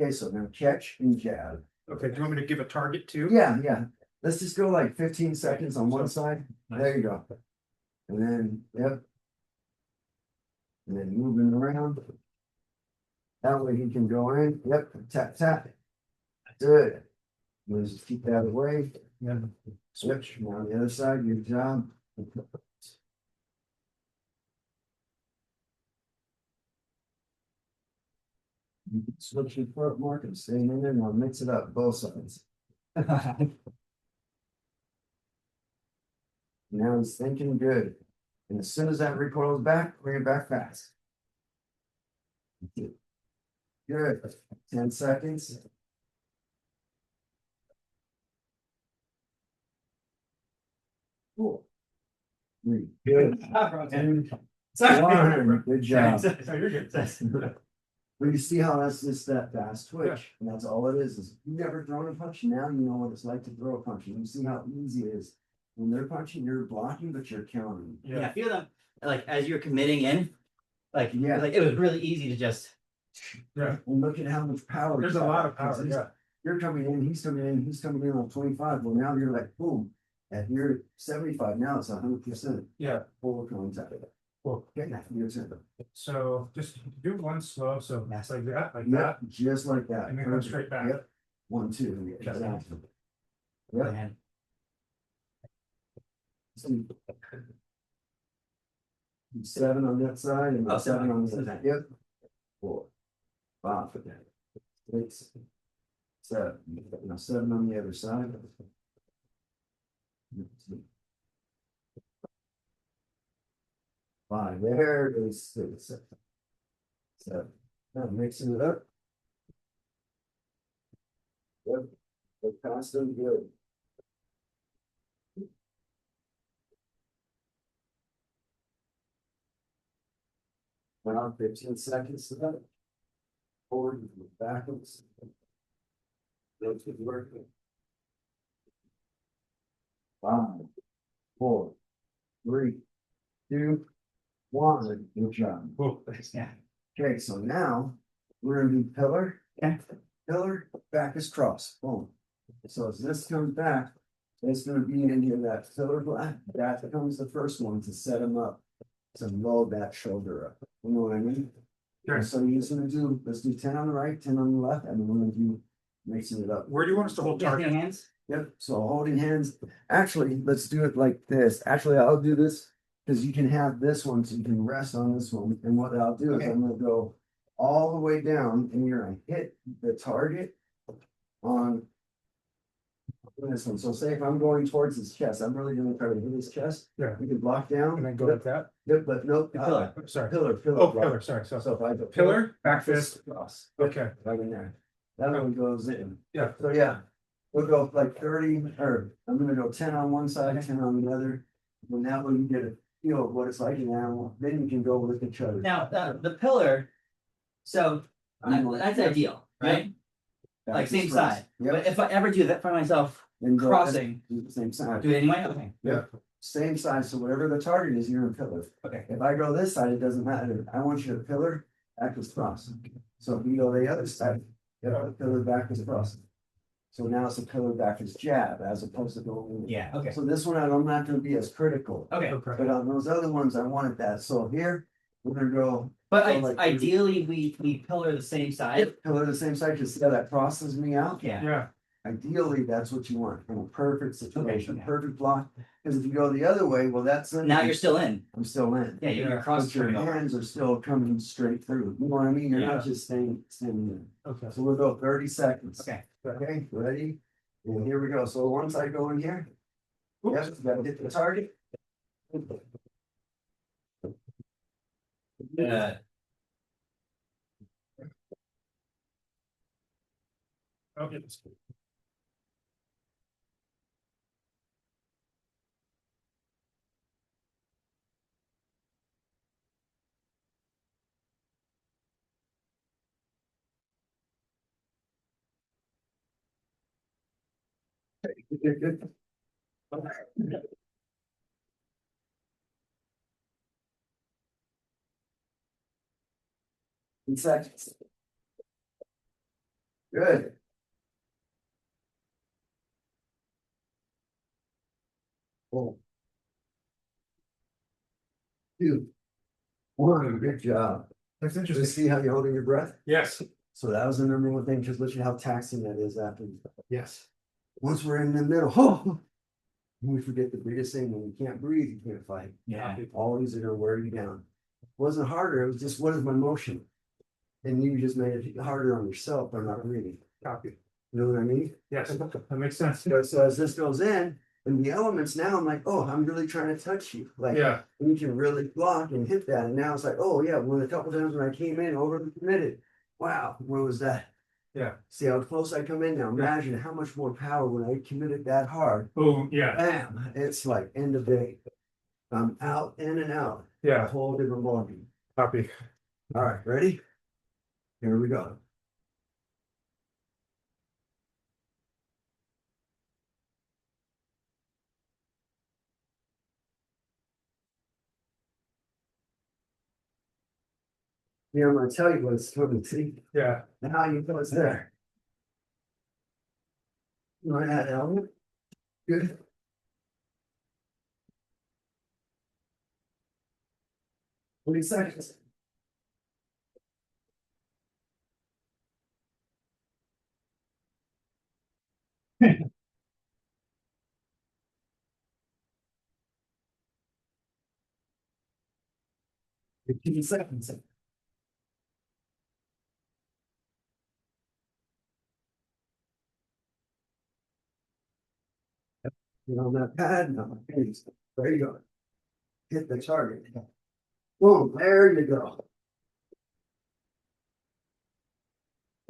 Okay, so now catch and jab. Okay, do you want me to give a target too? Yeah, yeah. Let's just go like 15 seconds on one side. There you go. And then, yep. And then moving around. That way he can go in. Yep, tap, tap. Good. We'll just keep that away. Yeah. Switch. Now on the other side, good job. You can switch your foot mark and stay in there. Now mix it up both sides. Now he's thinking good. And as soon as that recoils back, bring it back fast. Good. 10 seconds. Cool. Three. Good. And one. Good job. So you're good. But you see how that's just that fast twitch, and that's all it is you never thrown a punch, now you know what it's like to throw a punch, and you see how easy it is. When they're punching, you're blocking, but you're countering. Yeah, I feel them like as you're committing in, like Yeah. like it was really easy to just Yeah. And look at how much power. There's you a lot got, of power, 'cause yeah. You're coming in, he's coming in, he's coming in on 25, well, now you're like, boom, and you're at 75, now it's 100%. Yeah. Full contact. Cool. Okay, your turn. So just do one slow, so that's like that, like Yep, that, just like that. and then go straight back. Yep. 1, 2, exactly. Yep. man. See. 7 on that side and Oh, 7 on the seven. other. Yep. 4, 5, 6, 7. Now 7 on the other side. 5. There it is. 6, 7. Now mixing it up. Yep. They're constant good. Around 15 seconds to that. Forward, backwards. Those good work. 5, 4, 3, 2, 1. Good job. Cool. Yeah. Okay, so now we're gonna do pillar. Okay. Pillar, back is cross. Boom. So as this comes back, it's gonna be in here that pillar black. That becomes the first one to set him up. To load that shoulder up. You know what I mean? Okay. So you're just gonna do, let's do 10 on the right, 10 on the left, and then we're gonna do mixing it up. Where do you want us to hold Yeah, target? hands. Yep, so holding hands, actually, let's do it like this. Actually, I'll do this, because you can have this one, so you can rest on this one, and what I'll do is Okay. I'm gonna go all the way down, and you're gonna hit the target on this one. So say if I'm going towards his chest, I'm really gonna try to hit his chest. Yeah. You can block down. And then go like that? Yep, but no, The pillar. Sorry. pillar, Oh, block. pillar, sorry, so So if I go pillar, back fist. across, Okay, right in there, that one goes in. yeah, So yeah, we'll go like 30, or I'm gonna go 10 on one side, 10 on the other. When that one you get a feel of what it's like now, then you can go with each other. Now the pillar, so that's ideal, right? Like same side. Yep. But if I ever do that for myself, And go crossing, do the same side. do it anyway. Okay. Yeah. Same side, so whatever the target is, you're in pillar. Okay. If I go this side, it doesn't matter. I want you to pillar, back is cross. So if you go the other side, you have a pillar back is cross. So now it's a pillar back is jab as opposed to going. Yeah. Okay. So this one, I'm not gonna be as critical, Okay. okay. but on those other ones, I wanted that. So here, we're gonna go. But So, like, ideally, we pillar the same side. Pillar the same side, because see how that crosses me out? Yeah. Yeah, Ideally, that's what you want, in a perfect situation, Okay. perfect block. Because if you go the other way, well, that's. Now you're still in. I'm still in. Yeah, you're Yeah. cross But your hands are still coming straight through. You know what I mean? You're Yeah. not just staying in. okay. So we'll go 30 seconds. Okay. Okay, ready? And here we go. So once I go in here, yes, you gotta hit the target. Yeah. Okay, that's cool. In seconds. Good. Oh. 2, 1, good job. That's Just interesting. see how you're holding your breath? Yes, So that was the number one thing, just literally how taxing that is after. yes. Once we're in the middle, oh, we forget the biggest thing, when you can't breathe, you can't fight. Yeah. All these are gonna wear you down. It wasn't harder, it was just what is my motion? And you just made it harder on yourself by not breathing. Copy. You know what I mean? Yes, that makes sense. So as this goes in, and the elements now, I'm like, oh, I'm really trying to touch you. Like, Yeah, and you can really block and hit that. And now it's like, oh yeah, when a couple times when I came in over committed, wow, where was that? yeah. See how close I come in now. Imagine how much more power when I committed that hard. Oh, yeah, Bam! It's like end of day. I'm out, in and out. A yeah. whole different ballgame. Copy. All right, ready? Here we go. Yeah, I'm gonna tell you what's coming. See, Yeah. now you know it's there. You want to add element? Good. What do you say? 15 seconds. You know, on that pad, no, there you go. Hit the target. Boom, there you go.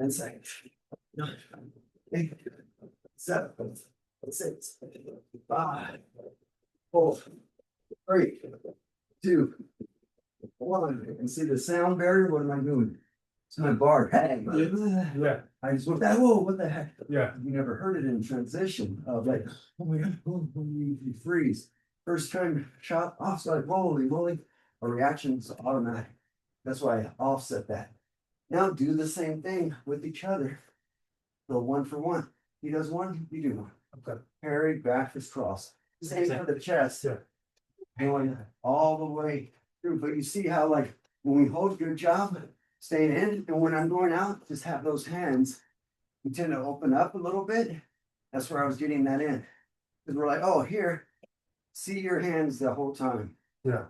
10 seconds. 8, 7, 6, 5, 4, 3, 2, 1. And see the sound barrier? What am I doing? It's my bar. Hey, Yeah, I just went that. Whoa, what the heck? yeah. You never heard it in transition of like, oh my god, boom, boom, you freeze. First time shot off, so like, holy moly, a reaction is automatic. That's why I offset that. Now do the same thing with each other. Go 1 for 1. He does 1, you do 1. Okay. Parry, back fist cross. Same for the chest. Yeah. Going all the way through. But you see how like when we hold good job, staying in, and when I'm going out, just have those hands. We tend to open up a little bit. That's where I was getting that in. Because we're like, oh, here, see your hands the whole time. Yeah.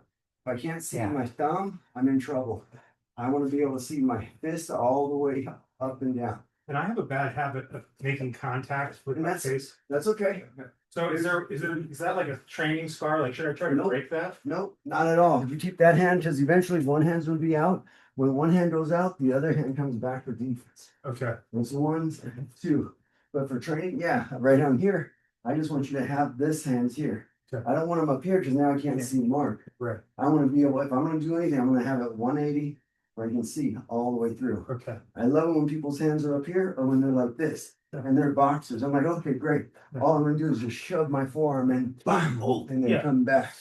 If I can't see my thumb, I'm in trouble. I want to be able to see my fist all the way up and down. And I have a bad habit of making contact with And my that's- face. That's okay. So is that like a training scar? Like, should I try to Nope. break that? Nope, not at all. You keep that hand because eventually one hand's gonna be out. When one hand goes out, the other hand comes back for defense. Okay. It's 1, 2. But for training, yeah, right on here, I just want you to have this hands here. Okay. I don't want them up here because now I can't see Mark. Right. I want to be able, if I'm gonna do anything, I'm gonna have it 180 where I can see all the way through. Okay. I love it when people's hands are up here or when they're like this Yeah. and they're boxers. I'm like, okay, great. Yeah. All I'm gonna do is just shove my forearm and bam, and then Yeah. come back.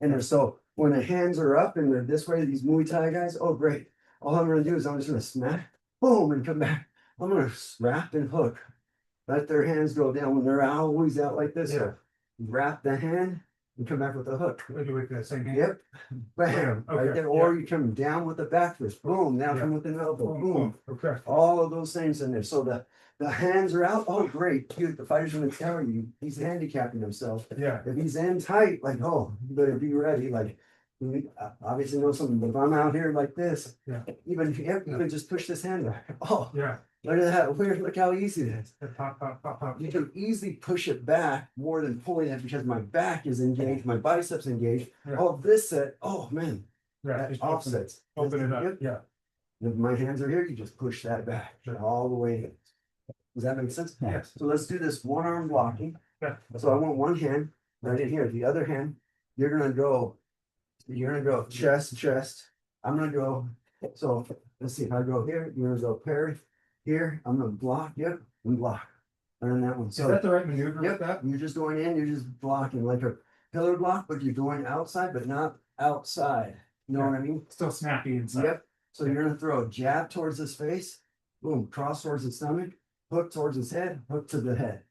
And they're so when the hands are up and they're this way, these Muay Thai guys, oh great. All I'm gonna do is I'm just gonna smack, boom, and come back. I'm gonna wrap and hook. Let their hands go down when they're always out like this. Yeah. So wrap the hand and come back with the hook. Maybe with the same hand. Yep. Bam. Okay, Right there. Or you come down with the back fist. Boom. Now Yeah. come with an elbow. Boom, Boom. boom. Okay. All of those things in there. So the hands are out. Oh, great. Cute. The fighter's gonna tell you he's handicapping himself. Yeah. If he's in tight, like, oh, you better be ready. Like, you obviously know something, but if I'm out here like this, Yeah. even if you can just push this hand back. Oh, Yeah. look at that. Look how easy it is. Pop, pop, pop, pop. You can easily push it back more than pulling it because my back is engaged, my biceps engaged. Yeah. Oh, this set, oh man, Yeah. that Just offsets. Open it up. Yep. Yeah. If my hands are here, you just push that back Sure. all the way in. Does that make sense? Yes. So let's do this one arm blocking. Yeah. So I want one hand right in here. The other hand, you're gonna go chest, chest. I'm gonna go, so let's see, if I go here, you're gonna go parry. Here, I'm gonna block, yep, and block. And that one. Is that the right maneuver with Yep, that? you're just going in, you're just blocking like a pillar block, but you're going outside, but not outside. You know what I mean? Still snappy inside. Yep. So you're gonna throw a jab towards his face, boom, cross towards his stomach, hook towards his head, hook to the head.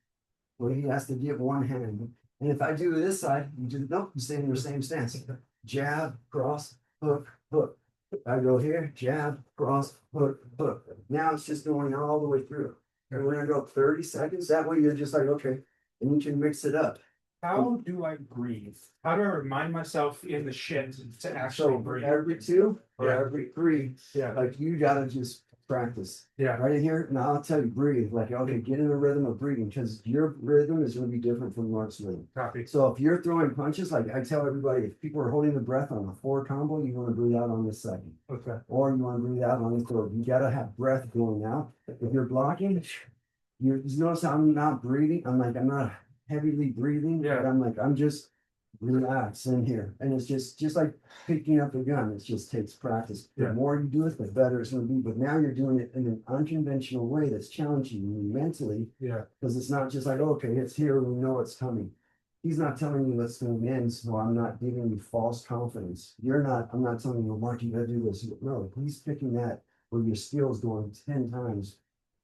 Well, he has to give one hand. And if I do this side, you do nope, you stay in your same stance. Jab, cross, hook, hook. I go here, jab, cross, hook, hook. Now it's just going all the way through. And we're gonna go 30 seconds. That way you're just like, okay, and you can mix it up. How do I breathe? How do I remind myself in the shit to actually So breathe? every two or Yeah. every three, Yeah. like you gotta just practice. Yeah. Right in here, now I'll tell you, breathe. Like, okay, get in a rhythm of breathing because your rhythm is gonna be different from Mark's rhythm. Copy. So if you're throwing punches, like I tell everybody, if people are holding the breath on a 4 combo, you want to breathe out on this second, Okay. or you want to breathe out on the third. You gotta have breath going out. If you're blocking, you notice how I'm not breathing. I'm not heavily breathing. Yeah. But I'm just relaxed in here, and it's just like picking up a gun. It just takes practice. The Yeah. more you do it, the better it's going to be. But now you're doing it in an unconventional way that's challenging you mentally. Yeah. Because it's not just like, okay, it's here, we know it's coming. He's not telling you what's going to end, so I'm not giving you false confidence. I'm not telling you, Mark, you gotta do this. No, he's picking that where your skills going 10 times,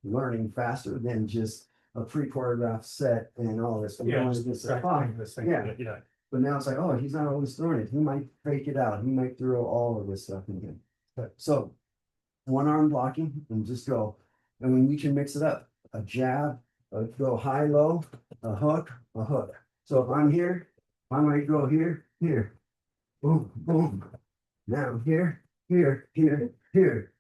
learning faster than just a pre-choreographed set and all this. I'm Yeah. going Just to this, practicing this thing. yeah. Yeah. but now it's like, oh, he's not always throwing it. He might fake it out. He might throw all of this stuff in here. So one arm blocking and just go. And when we can mix it up, a jab, go high, low, a hook, a hook. So if I'm here, I might go here, here, boom, boom. Now here, here, here, here.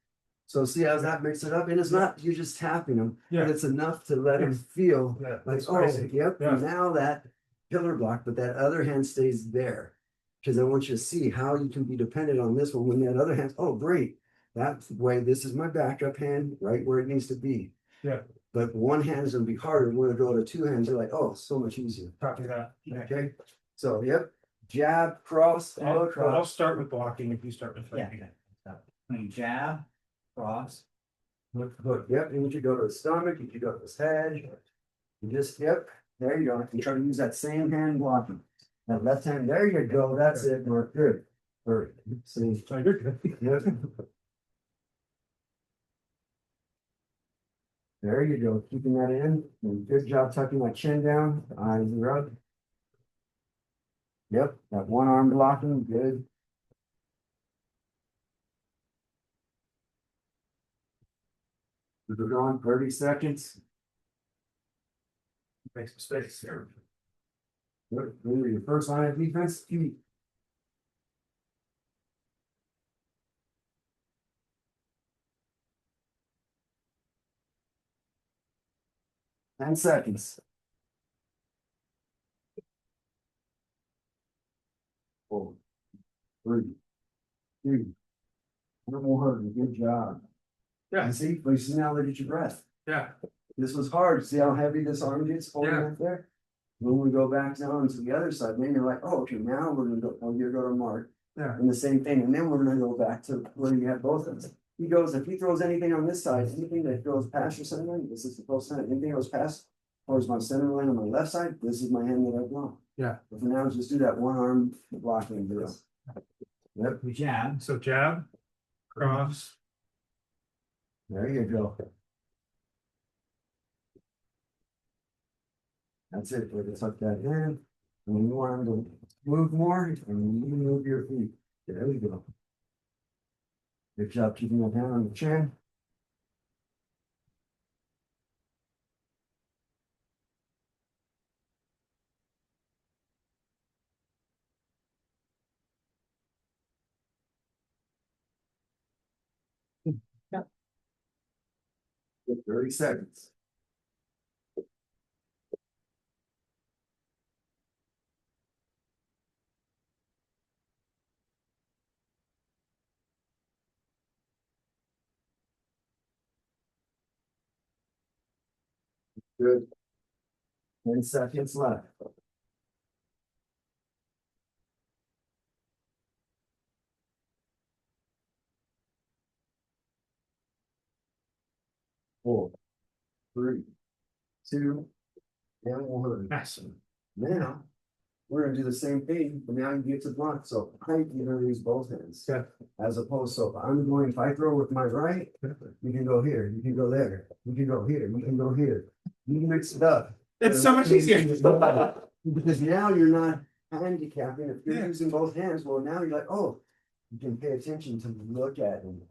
So see how that mix it up? And it's not, you're just tapping them, Yeah. but it's enough to let them feel Yeah. like, That's oh, crazy. yep, Yeah. now that pillar block, but that other hand stays there. Because I want you to see how you can be dependent on this one when that other hand, oh, great. That's the way, this is my backup hand, right where it needs to be. Yeah. But one hand is gonna be harder. When I go to two hands, you're like, oh, so much easier. Copy that. Yeah. Okay, so yep, jab, cross, I'll hook, cross, start with blocking if you start with Yeah. fighting. Jab, cross. hook, hook. Yep, and you should go to the stomach, you should go to his head. You just, yep, there you go. You try to use that same hand blocking. That left hand, there you go. That's it. We're good. Or see, Oh, you're good. yep. There you go, keeping that in. And good job tucking my chin down, eyes are up. Yep, that one arm blocking, good. We're going 30 seconds. Make some space here. Good. Your first line of defense, feet. 10 seconds. 4, 3, 2, one more. Good job. Yeah. And see, but you see now, look at your breath. Yeah. This was hard. See how heavy this arm gets holding Yeah. right there? When we go back down to the other side, then you're like, oh, okay, now we're gonna go, oh, you go to Mark. Yeah. And the same thing, and then we're gonna go back to where you have both of them. He goes, if he throws anything on this side, anything that goes past your center line, this is the close center, anything that goes past towards my center line on my left side, this is my hand that I block. Yeah. But for now, just do that one arm blocking drill. Yep, Jab. So jab, cross. there you go. That's it, we're gonna tuck that in. And you want him to move more, and you move your feet. There we go. Good job keeping that hand on the chin. Yeah. 30 seconds. Good. 10 seconds left. 4, 3, 2, and 1. Awesome. Now, we're gonna do the same thing, but now you get to block, so I can use both hands. Yeah. As opposed, so if I throw with my right, you can go here, you can go there, you can go here, you can go here. You can mix it up. It's so much easier. Because now you're not handicapping, if you're Yeah. using both hands, well, now you're like, oh, you can pay attention to look at and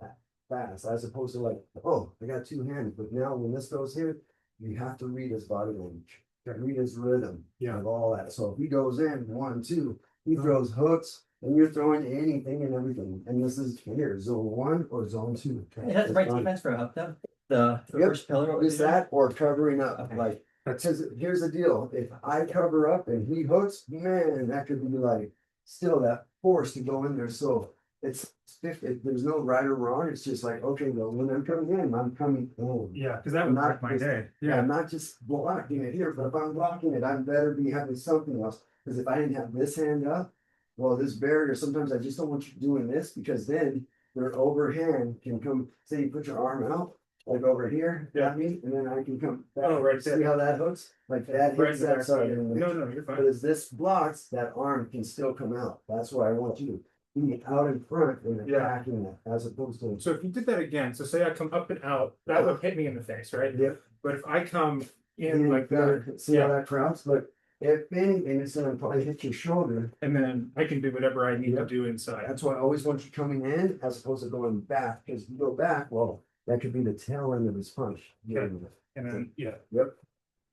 fast, as opposed to like, oh, I got 2 hands, but now when this goes here, you have to read his body language. Read his rhythm of all that. So if he goes in 1, 2, he throws hooks, and you're throwing anything and everything. And this is here, zone 1 or zone 2. It has the right defense for a hook though. The Yep. first pillar. Is that or covering up? Okay. Like, because here's the deal: if I cover up and he hooks, man, that could be like still that force to go in there. So it's there's no right or wrong. It's just like, okay, well, when I'm coming in, I'm coming in. Yeah, because that would Not wreck my just- day. Yeah, Yeah. I'm not just blocking it here, but if I'm blocking it, I better be having something else. Because if I didn't have this hand up, well, this barrier, sometimes I just don't want you doing this because then their overhand can come, say you put your arm out, like over here, at me, and then I can come back. Oh, right there. See how that hooks? Like that Right hits in the that back. side. No, no, you're But fine. as this blocks, that arm can still come out. That's why I want you to be out in front and Yeah. attacking it, as opposed to. So if you did that again, so say I come up and out, that would hit me in the face, right? Yep. But if I come in like that, See how that crowds? But if anything, it's gonna probably hit your shoulder. and then I can do whatever I need to Yep. do inside. That's why I always want you coming in as opposed to going back, because if you go back, well, that could be the tail end of his punch. Okay. And then, yeah. Yep.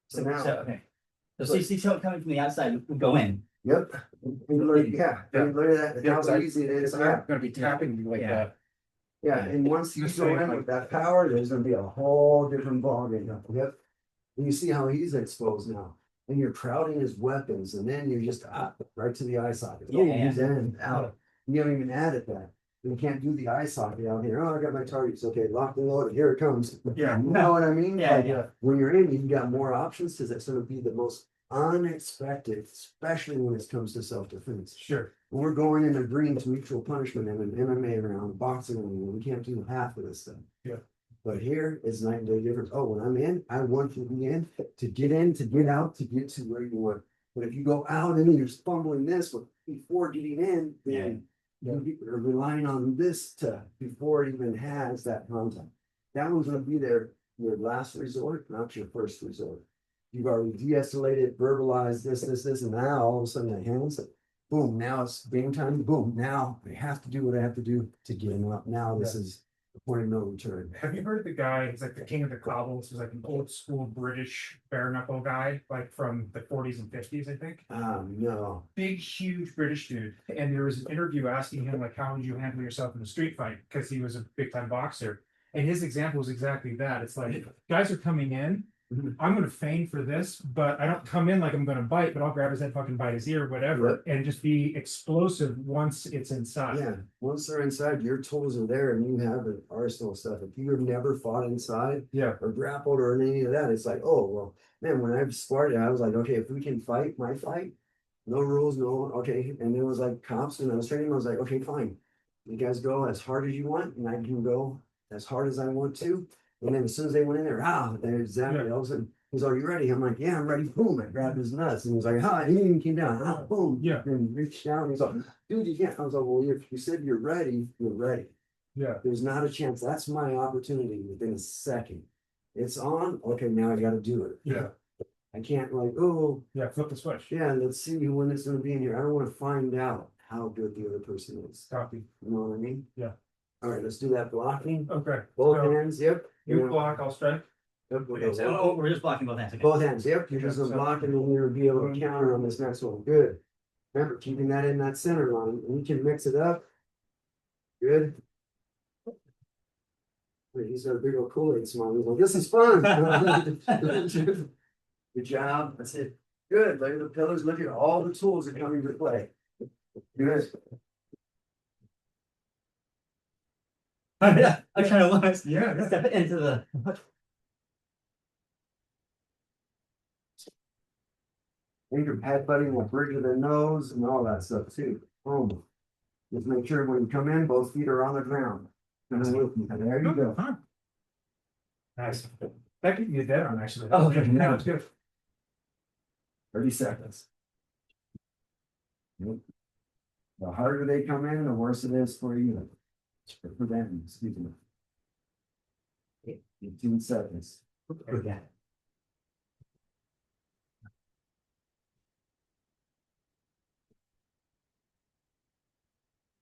So, So now, okay. So you see someone coming from the outside, you go in. yep. And you learn, yeah, and you learn that, Yeah, how easy it is. Yeah, I'm gonna be tapping you like Yeah. that. yeah, and once you Just go saying, in like- with that power, there's gonna be a whole different ballgame. Yep. And you see how he's exposed now. And you're crowding his weapons, and then you're just right to the eye socket. Oh, Yeah. he's in, out. You haven't even added that. You can't do the eye socket out here. Oh, I got my targets. Okay, locked and loaded. Here it comes. Yeah. You know what I mean? Yeah, Like, yeah. when you're in, you got more options because it's gonna be the most unexpected, especially when it comes to self-defense. Sure. We're going in agreeing to mutual punishment in an MMA round, boxing, we can't do half of this stuff. Yeah. But here is night and day difference. Oh, when I'm in, I want you to be in, to get out, to get to where you want. But if you go out and you're fumbling this before getting in, then you are relying on this to before it even has that contact. That one's gonna be your last resort, not your first resort. You've already de-escalated, verbalized this, and now all of a sudden the hands, boom, now it's game time, boom, now I have to do what I have to do to get him up. Now this is the point of no return. Have you heard of the guy? He's like the king of the cobbles. He's like an old school British bare knuckle guy, like from the 40s and 50s, I think. No. Big, huge British dude. And there was an interview asking him, like, how would you handle yourself in a street fight? Because he was a big time boxer. And his example was exactly that. It's like, guys are coming in. Mhm. I'm going to feign for this, but I don't come in like I'm going to bite, but I'll grab his head, fucking bite his ear, whatever, and just be explosive once it's inside. Yeah, once they're inside, your tools are there and you have an arsenal of stuff. If you've never fought inside Yeah. or grappled or any of that, it's like, oh, well, man, when I started, I was like, okay, if we can fight, my fight, no rules, no, okay. And it was like cops and I was training, I was like, okay, fine. You guys go as hard as you want and I can go as hard as I want to. And then as soon as they went in there, there's that. Yeah. All of a sudden, he's, are you ready? I'm like, yeah, I'm ready. Boom, I grabbed his nuts. And he's like, he even came down. Boom. Yeah. And reached down. He's like, dude, you can't. I was like, well, if you said you're ready, you're ready. Yeah. There's not a chance. That's my opportunity within a second. It's on. Okay, now I got to do it. Yeah. I can't like, oh, Yeah. Flip the switch. yeah, let's see when it's going to be in here. I don't want to find out how good the other person is. Copy. You know what I mean? Yeah. All right, let's do that blocking. Okay. Both So hands. Yep. you block, I'll strike. Yep, Okay, so we're just blocking both hands. Okay. both hands, yep, you're just gonna block and then you'll be able to counter on this next one, good. Remember, keeping that in that center line, and you can mix it up. Good. Wait, he's got a big old Kool-Aid smile, he's like, this is fun. Good job, that's it. Good, look at the pillars, look at all the tools that come into play. Good. I kind of want to Yeah. step into the. Anchor head butting the bridge of the nose and all that stuff too. Boom. Just make sure when you come in, both feet are on the ground. And there you go. Fine. Nice. That could be a dead on actually. Oh, okay. No, it's good. 30 seconds. Yep. The harder they come in, the worse it is for you. For them, excuse me. 15 seconds. Okay.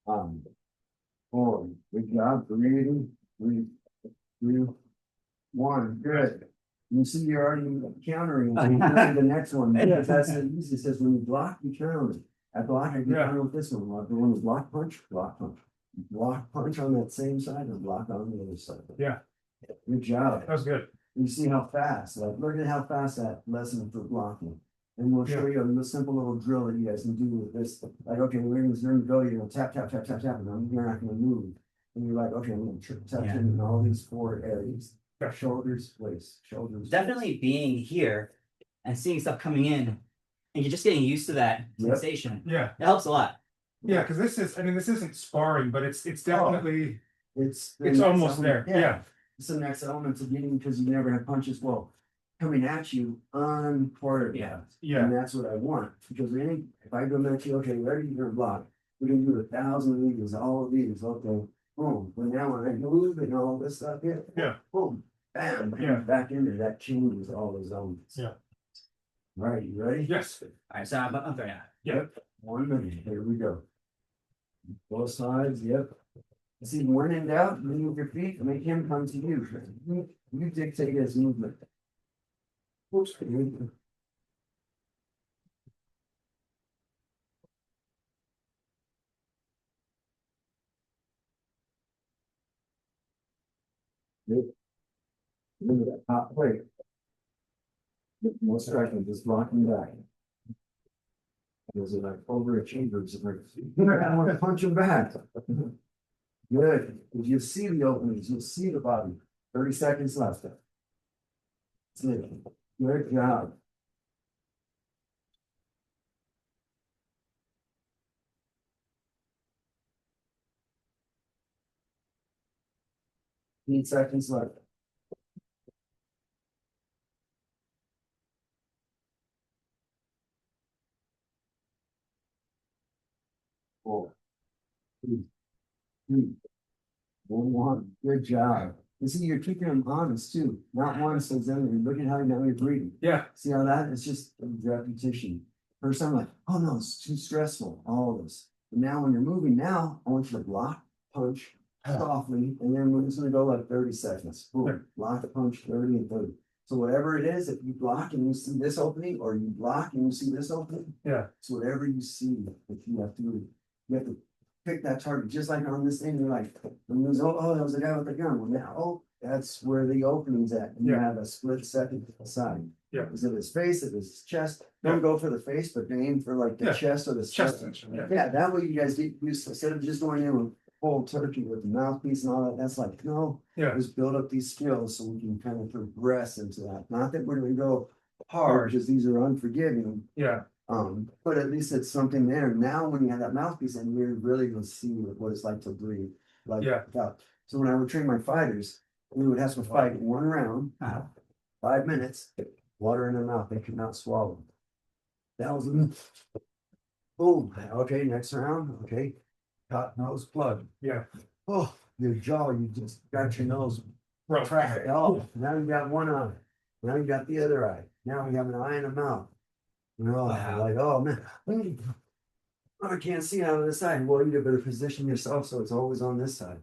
Um, 4, good job, breathing, 3, 2, 1, good. You see, you're already countering the next one, because that's the easiest, says when you block, you counter. I block, I get counter with this one, the one with block punch, block punch. Block punch on that same side and block on the other side. Yeah. Good job. That was good. You see how fast, like, look at how fast that lesson for blocking. And we'll show you a simple little drill that you guys can do with this. Like, okay, we're gonna go, you're gonna tap, tap, tap, tap, tap, and you're not gonna move. And you're like, okay, I'm gonna tap in all these 4 areas. Shoulders, waist, shoulders. Definitely being here and seeing stuff coming in, and you're just getting used to that sensation. Yeah. It helps a lot. Yeah, because this is, I mean, this isn't sparring, but it's definitely, It's almost there. Yeah. It's the next element to getting, because you never have punches, coming at you on quarter. Yeah. And that's what I want, because if I go at you, okay, ready, you're gonna block. We're gonna do 1,000 of these, all of these, okay, boom. But now when I move and all this stuff here. Yeah. Boom, bam, Yeah. back into that changes all those elements. Yeah. All right, you ready? Yes. All right, so I'm sorry now. Yep, 1 minute, here we go. Both sides, yep. See, when in doubt, move your feet, make him come to you. You dictate his movement. Oops. 'Wait. No striking, just blocking back. Those are like overachievers. I want to punch him back. Good. If you see the openings, you'll see the body. 30 seconds left. That's it. Good job. Seconds left. 4, 3, 2, 1. Good job. You see, you're keeping them honest too. Not one says anything. Look at how now you're breathing. Yeah. See how that? It's just repetition. First I'm like, oh no, it's too stressful. All of this. But now when you're moving now, I want you to block, punch softly, and then we're just gonna go like 30 seconds. Boom, block, punch, 30 and 30. So whatever it is, if you block and you see this opening, or you block and you see this opening, so whatever you see, that you have to pick that target, just like on this thing, you're like, oh, that was the guy with the gun. Well, now, oh, that's where the opening's at. And you have a split second aside. Yeah. Is it his face? Is it his chest? Don't go for the face, but aim for like the chest or the Chest. Yeah, that way you guys get used to, instead of just going in with whole turkey with the mouthpiece and all that, that's like, no, just build up these skills so we can kind of progress into that. Not that we're gonna go hard, because these are unforgiving. Yeah. But at least it's something there. Now, when you have that mouthpiece, and you're really gonna see what it's like to breathe. Like, so when I would train my fighters, we would have to fight 1 round, 5 minutes, water in their mouth, they could not swallow. That was boom. Okay, next round. Okay, cut nose plug. Yeah. Oh, your jaw, you just got your nose Right. cracked. Oh, now you got one eye. Now you got the other eye. Now we have an eye and a mouth. Like, oh man, I can't see out of this side. Well, you better position yourself so it's always on this side.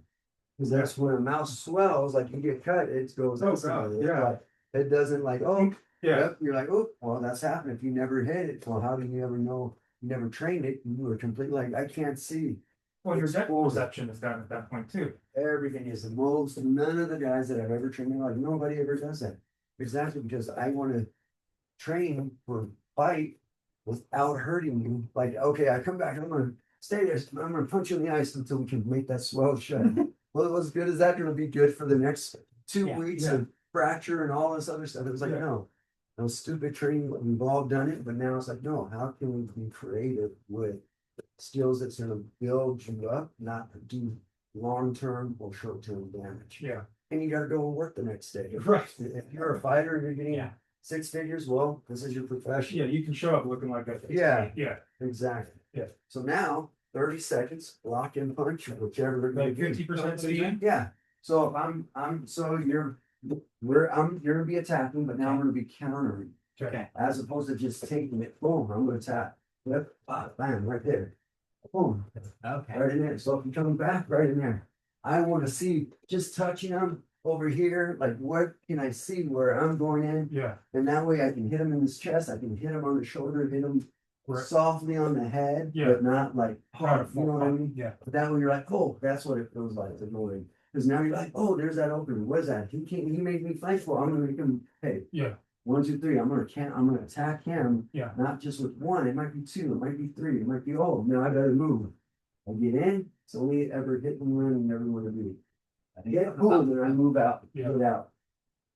Because that's when a mouth swells, like you get cut, it goes outside. It doesn't like, oh, yep. You're like, oh, well, that's happened. If you never hit it, well, how do you ever know? You never trained it. You were completely like, I can't see. Well, your depth perception is down at that point too. Everything is the most. None of the guys that I've ever trained, like nobody ever does that. Exactly, because I want to train for fight without hurting you. Like, okay, I come back, I'm gonna stay there. I'm gonna punch you in the ice until we can make that swell shut. Well, as good as that gonna be good for the next 2 weeks of fracture and all this other stuff. It was like, no, no stupid training, we've all done it, but now it's like, no, how can we be creative with skills that's gonna build you up, not do long-term or short-term damage? Yeah. And you gotta go and work the next day. Right. If you're a fighter and you're getting Yeah. 6 figures, well, this is your profession. Yeah, you can show up looking like a. Yeah. Yeah, Exactly. Yeah. So now, 30 seconds, lock and punch, whichever they're gonna like do. 50% speed. Yeah, so if you're gonna be attacking, but now I'm gonna be countering. Okay. As opposed to just taking it, boom, I'm gonna attack. Yep, bam, right there. Boom, Okay. right in there. So if you're coming back, right in there. I wanna see, just touching them over here, like what can I see where I'm going in? Yeah. And that way I can hit him in his chest, I can hit him on the shoulder, hit him Right. softly on the head, Yeah. but not like hard, you know what I mean? Yeah. But that way you're like, oh, that's what it feels like, annoying. Because now you're like, oh, there's that opening. What is that? He made me thankful. I'm gonna make him, hey, Yeah. 1, 2, 3. I'm gonna attack him. Yeah. Not just with one. It might be two. It might be three. It might be, oh, now I better move. I get in. It's only ever hit and run and never want to be. I get boom, and I move out. Yeah. Get out.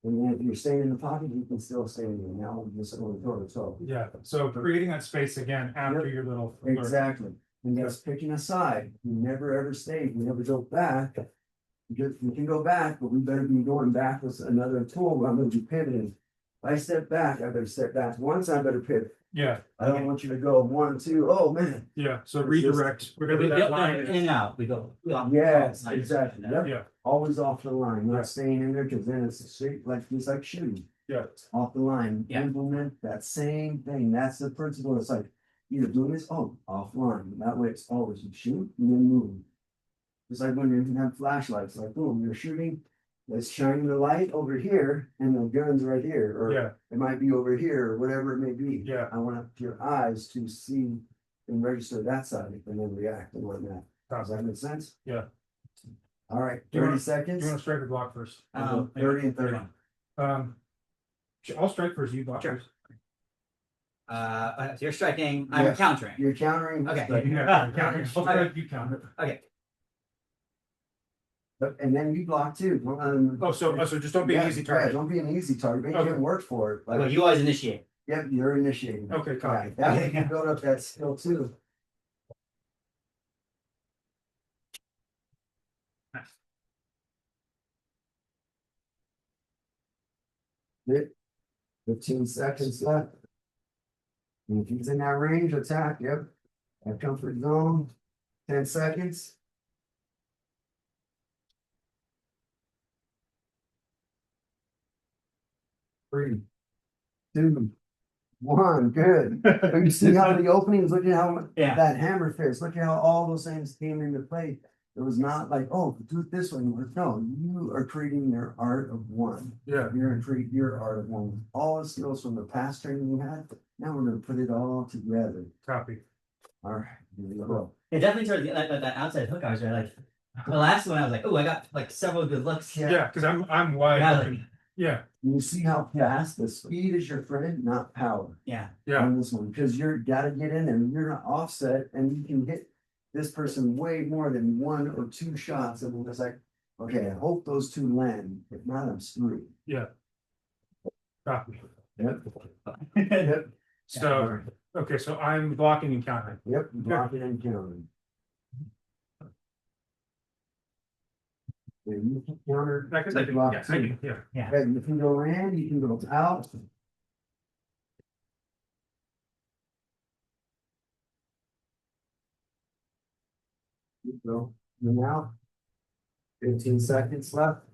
And then if you're staying in the pocket, you can still stay in there. Now I'm just going toe to toe. Yeah. So creating that space again after your little. Exactly. And just picking a side. You never ever stay. You never go back. You can go back, but we better be going back with another tool where I'm gonna be pivoting. If I step back, I better step back once, I better pivot. Yeah. I don't want you to go 1, 2. Oh, man. Yeah. So It's redirect. We're gonna do that In line. and out, we go. Yes, exactly. Yep. Yeah. Always off the line, Yeah. not staying in there, because then it's straight, like, it's like shooting. Yeah. Off the line, Yeah. implement that same thing. That's the principle. It's like, you're doing this, oh, offline. That way it's always you shoot and then move. It's like when you have flashlights, like boom, you're shooting, it's shining the light over here and the gun's right here, or Yeah. it might be over here, or whatever it may be. Yeah. I want your eyes to see and register that side and then react and whatnot. Does that make sense? Yeah. All right, Do you 30 wanna- seconds. You want to strike or block first? 30 and 30. I'll strike first. You block Sure. first. So you're striking, I'm Yes. countering. You're countering. Okay. but- Yeah. Count. I'll strike. You count. Okay. And then you block too. So just don't be an Yeah, easy yeah, target. Don't be an easy target. Make Okay. him work for it. Well, you always initiate. Yep, you're initiating. Okay, copy. Right, that way you build up that skill too. Yep. 15 seconds left. And if he's in that range, attack, yep. That comfort zone, 10 seconds. Three, 2, 1, good. You see how the openings, look at how Yeah. that hammer fits, look at how all those things came into play. It was not like, oh, do it this way. No, you are creating your art of one. Yeah. You're gonna create your art of one. All the skills from the past training you had, now we're gonna put it all together. Copy. All right, here we go. It definitely towards the that outside hook, I was really like, the last one, I was like, oh, I got like several good looks. Yeah. Yeah, because I'm wide Yeah, open. Yeah. You see how fast the speed is your friend, not power. Yeah. Yeah. On this one, because you're gotta get in there, you're not offset, and you can hit this person way more than 1 or 2 shots, and it's like, okay, I hope those 2 land. If not, I'm screwed. Yeah. Copy. Yep. Yep. So, okay, so I'm blocking and countering. Yep, blocking and countering. Yeah, you can counter. I guess I can, block yes, I too. can, yeah. Okay, you can go in, you can go out. You go, and out. 15 seconds left.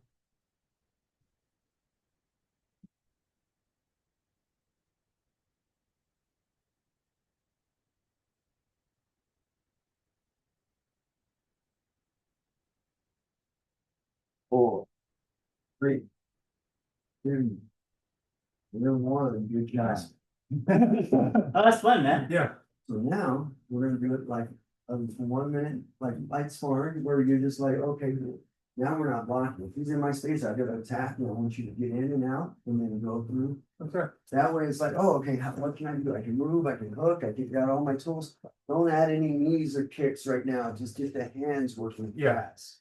Four, 3, 2, 1, good job. Oh, that's fun, man. Yeah. So now, we're gonna do it like, 1 minute, like light sparring, where you're just like, okay, now we're not blocking. If he's in my space, I gotta attack, and I want you to get in and out, and then go through. Okay. That way, it's like, oh, okay, what can I do? I can move, I can hook, I can got all my tools. Don't add any knees or kicks right now, just get the hands working Yeah. fast.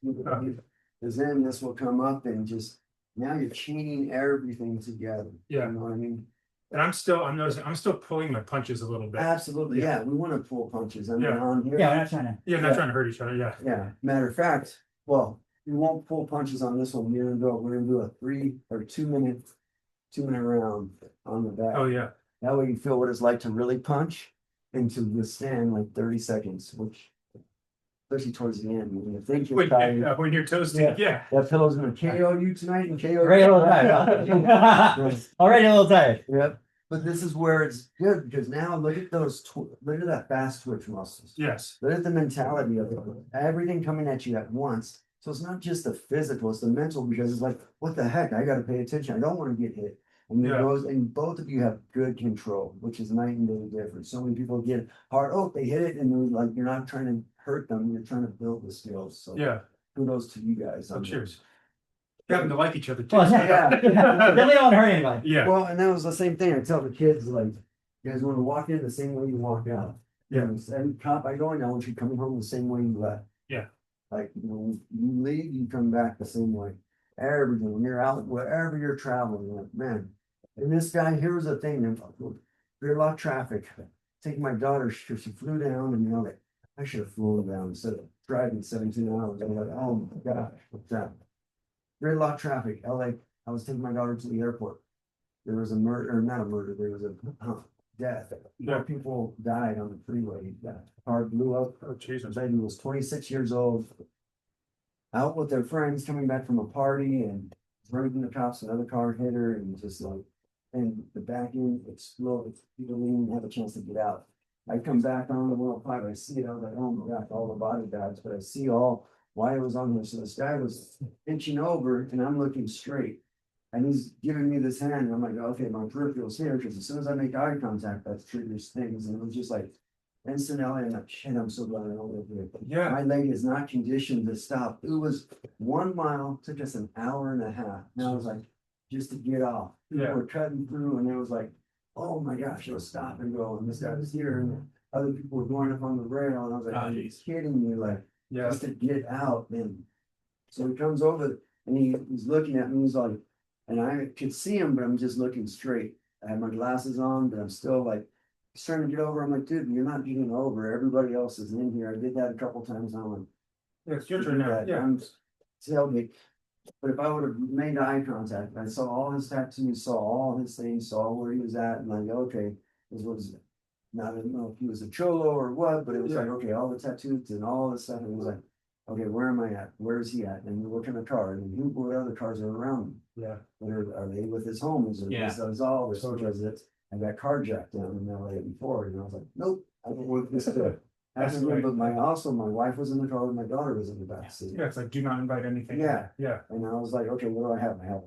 Cause then this will come up and just, now you're chaining everything together. Yeah. You know what I mean? And I'm noticing, I'm still pulling my punches a little bit. Absolutely, yeah, we want to pull punches. I mean, Yeah. on here. Yeah, we're not trying to. Yeah, not trying to hurt each other. Yeah. Yeah, matter of fact, well, we won't pull punches on this one. We're gonna do a 2 minute round on the back. Oh, yeah. That way you feel what it's like to really punch and to withstand like 30 seconds, which especially towards the end, when you think you're tired. When you're toasting, Yeah. yeah. That pillow's gonna KO you tonight and KO you. Already a little tired. Already a little tired. Yep, but this is where it's good because now look at look at that fast twitch muscles. Yes. Look at the mentality of it. Everything coming at you at once. So it's not just the physical, it's the mental because it's like, what the heck? I gotta pay attention. I don't want to get hit. And it Yeah. goes, and both of you have good control, which is night and day difference. So many people get hard, oh, they hit it, and they're like, you're not trying to hurt them, you're trying to build the skills. So Yeah. kudos to you guys. Oh, on cheers. You happen to like each other too. Well, yeah. Definitely don't want to hurt anybody. that. Yeah. Well, and that was the same thing. I tell the kids, like, you guys want to walk in the same way you walk out. Yeah. And cop, I go in, I want you coming home the same way you left. Yeah. Like, when you leave, you come back the same way. Everything, when you're out, wherever you're traveling, like, man. And this guy, here was the thing, there's a lot of traffic. Taking my daughter, she flew down and like, I should have flown down instead of driving 17 hours. I'm like, oh my gosh, what's that? Very lot of traffic. LA, I was taking my daughter to the airport. There was a murder, or not a murder, there was a death. Yeah. 4 people died on the freeway. That car blew up. Oh, Jesus. The baby was 26 years old. Out with their friends coming back from a party and running from the cops, another car hit her and just like, and the back end exploded. People didn't even have a chance to get out. I come back on the 105, I see it, I was like, oh my God, all the body bags, but I see all why it was on there. So this guy was inching over and I'm looking straight. And he's giving me this hand, and I'm like, okay, my peripheral's here, because as soon as I make eye contact, that triggers things. And it was just like instantly, and like, shit, I'm so glad I don't live here. Yeah. My leg is not conditioned to stop. It was 1 mile, took us an hour and a half. Now I was like, just to get off. People Yeah. were cutting through, and it was like, oh my gosh, it'll stop and go. And this guy was here, and other people were going up on the rail, and I was like, Oh, are you geez. kidding me? Like, Yeah. just to get out. And so he comes over, and he's looking at me, he's like, and I could see him, but I'm just looking straight. I have my glasses on, but I'm still like, he's trying to get over. I'm like, dude, you're not getting over. Everybody else is in here. I did that a couple times. I'm like, Yeah, it's your turn now. Yeah. I'm tailgate. But if I would have made eye contact, I saw all his tattoos, saw all his things, saw where he was at, and like, okay, this was not, I don't know if he was a cholo or what, but it was Yeah. like, okay, all the tattoos and all this stuff. And it was like, okay, where am I at? Where is he at? And we're looking at the car, and what other cars are around him? Yeah. Are they with his homies or Yeah. is all this Totally. because it's I got carjacked down in LA before, and I was like, nope, I don't want this to That's happen. right. But my wife was in the car, and my daughter was in the back seat. Yeah. It's like, do not invite anything. Yeah. Yeah. And I was like, okay, what do I have? I have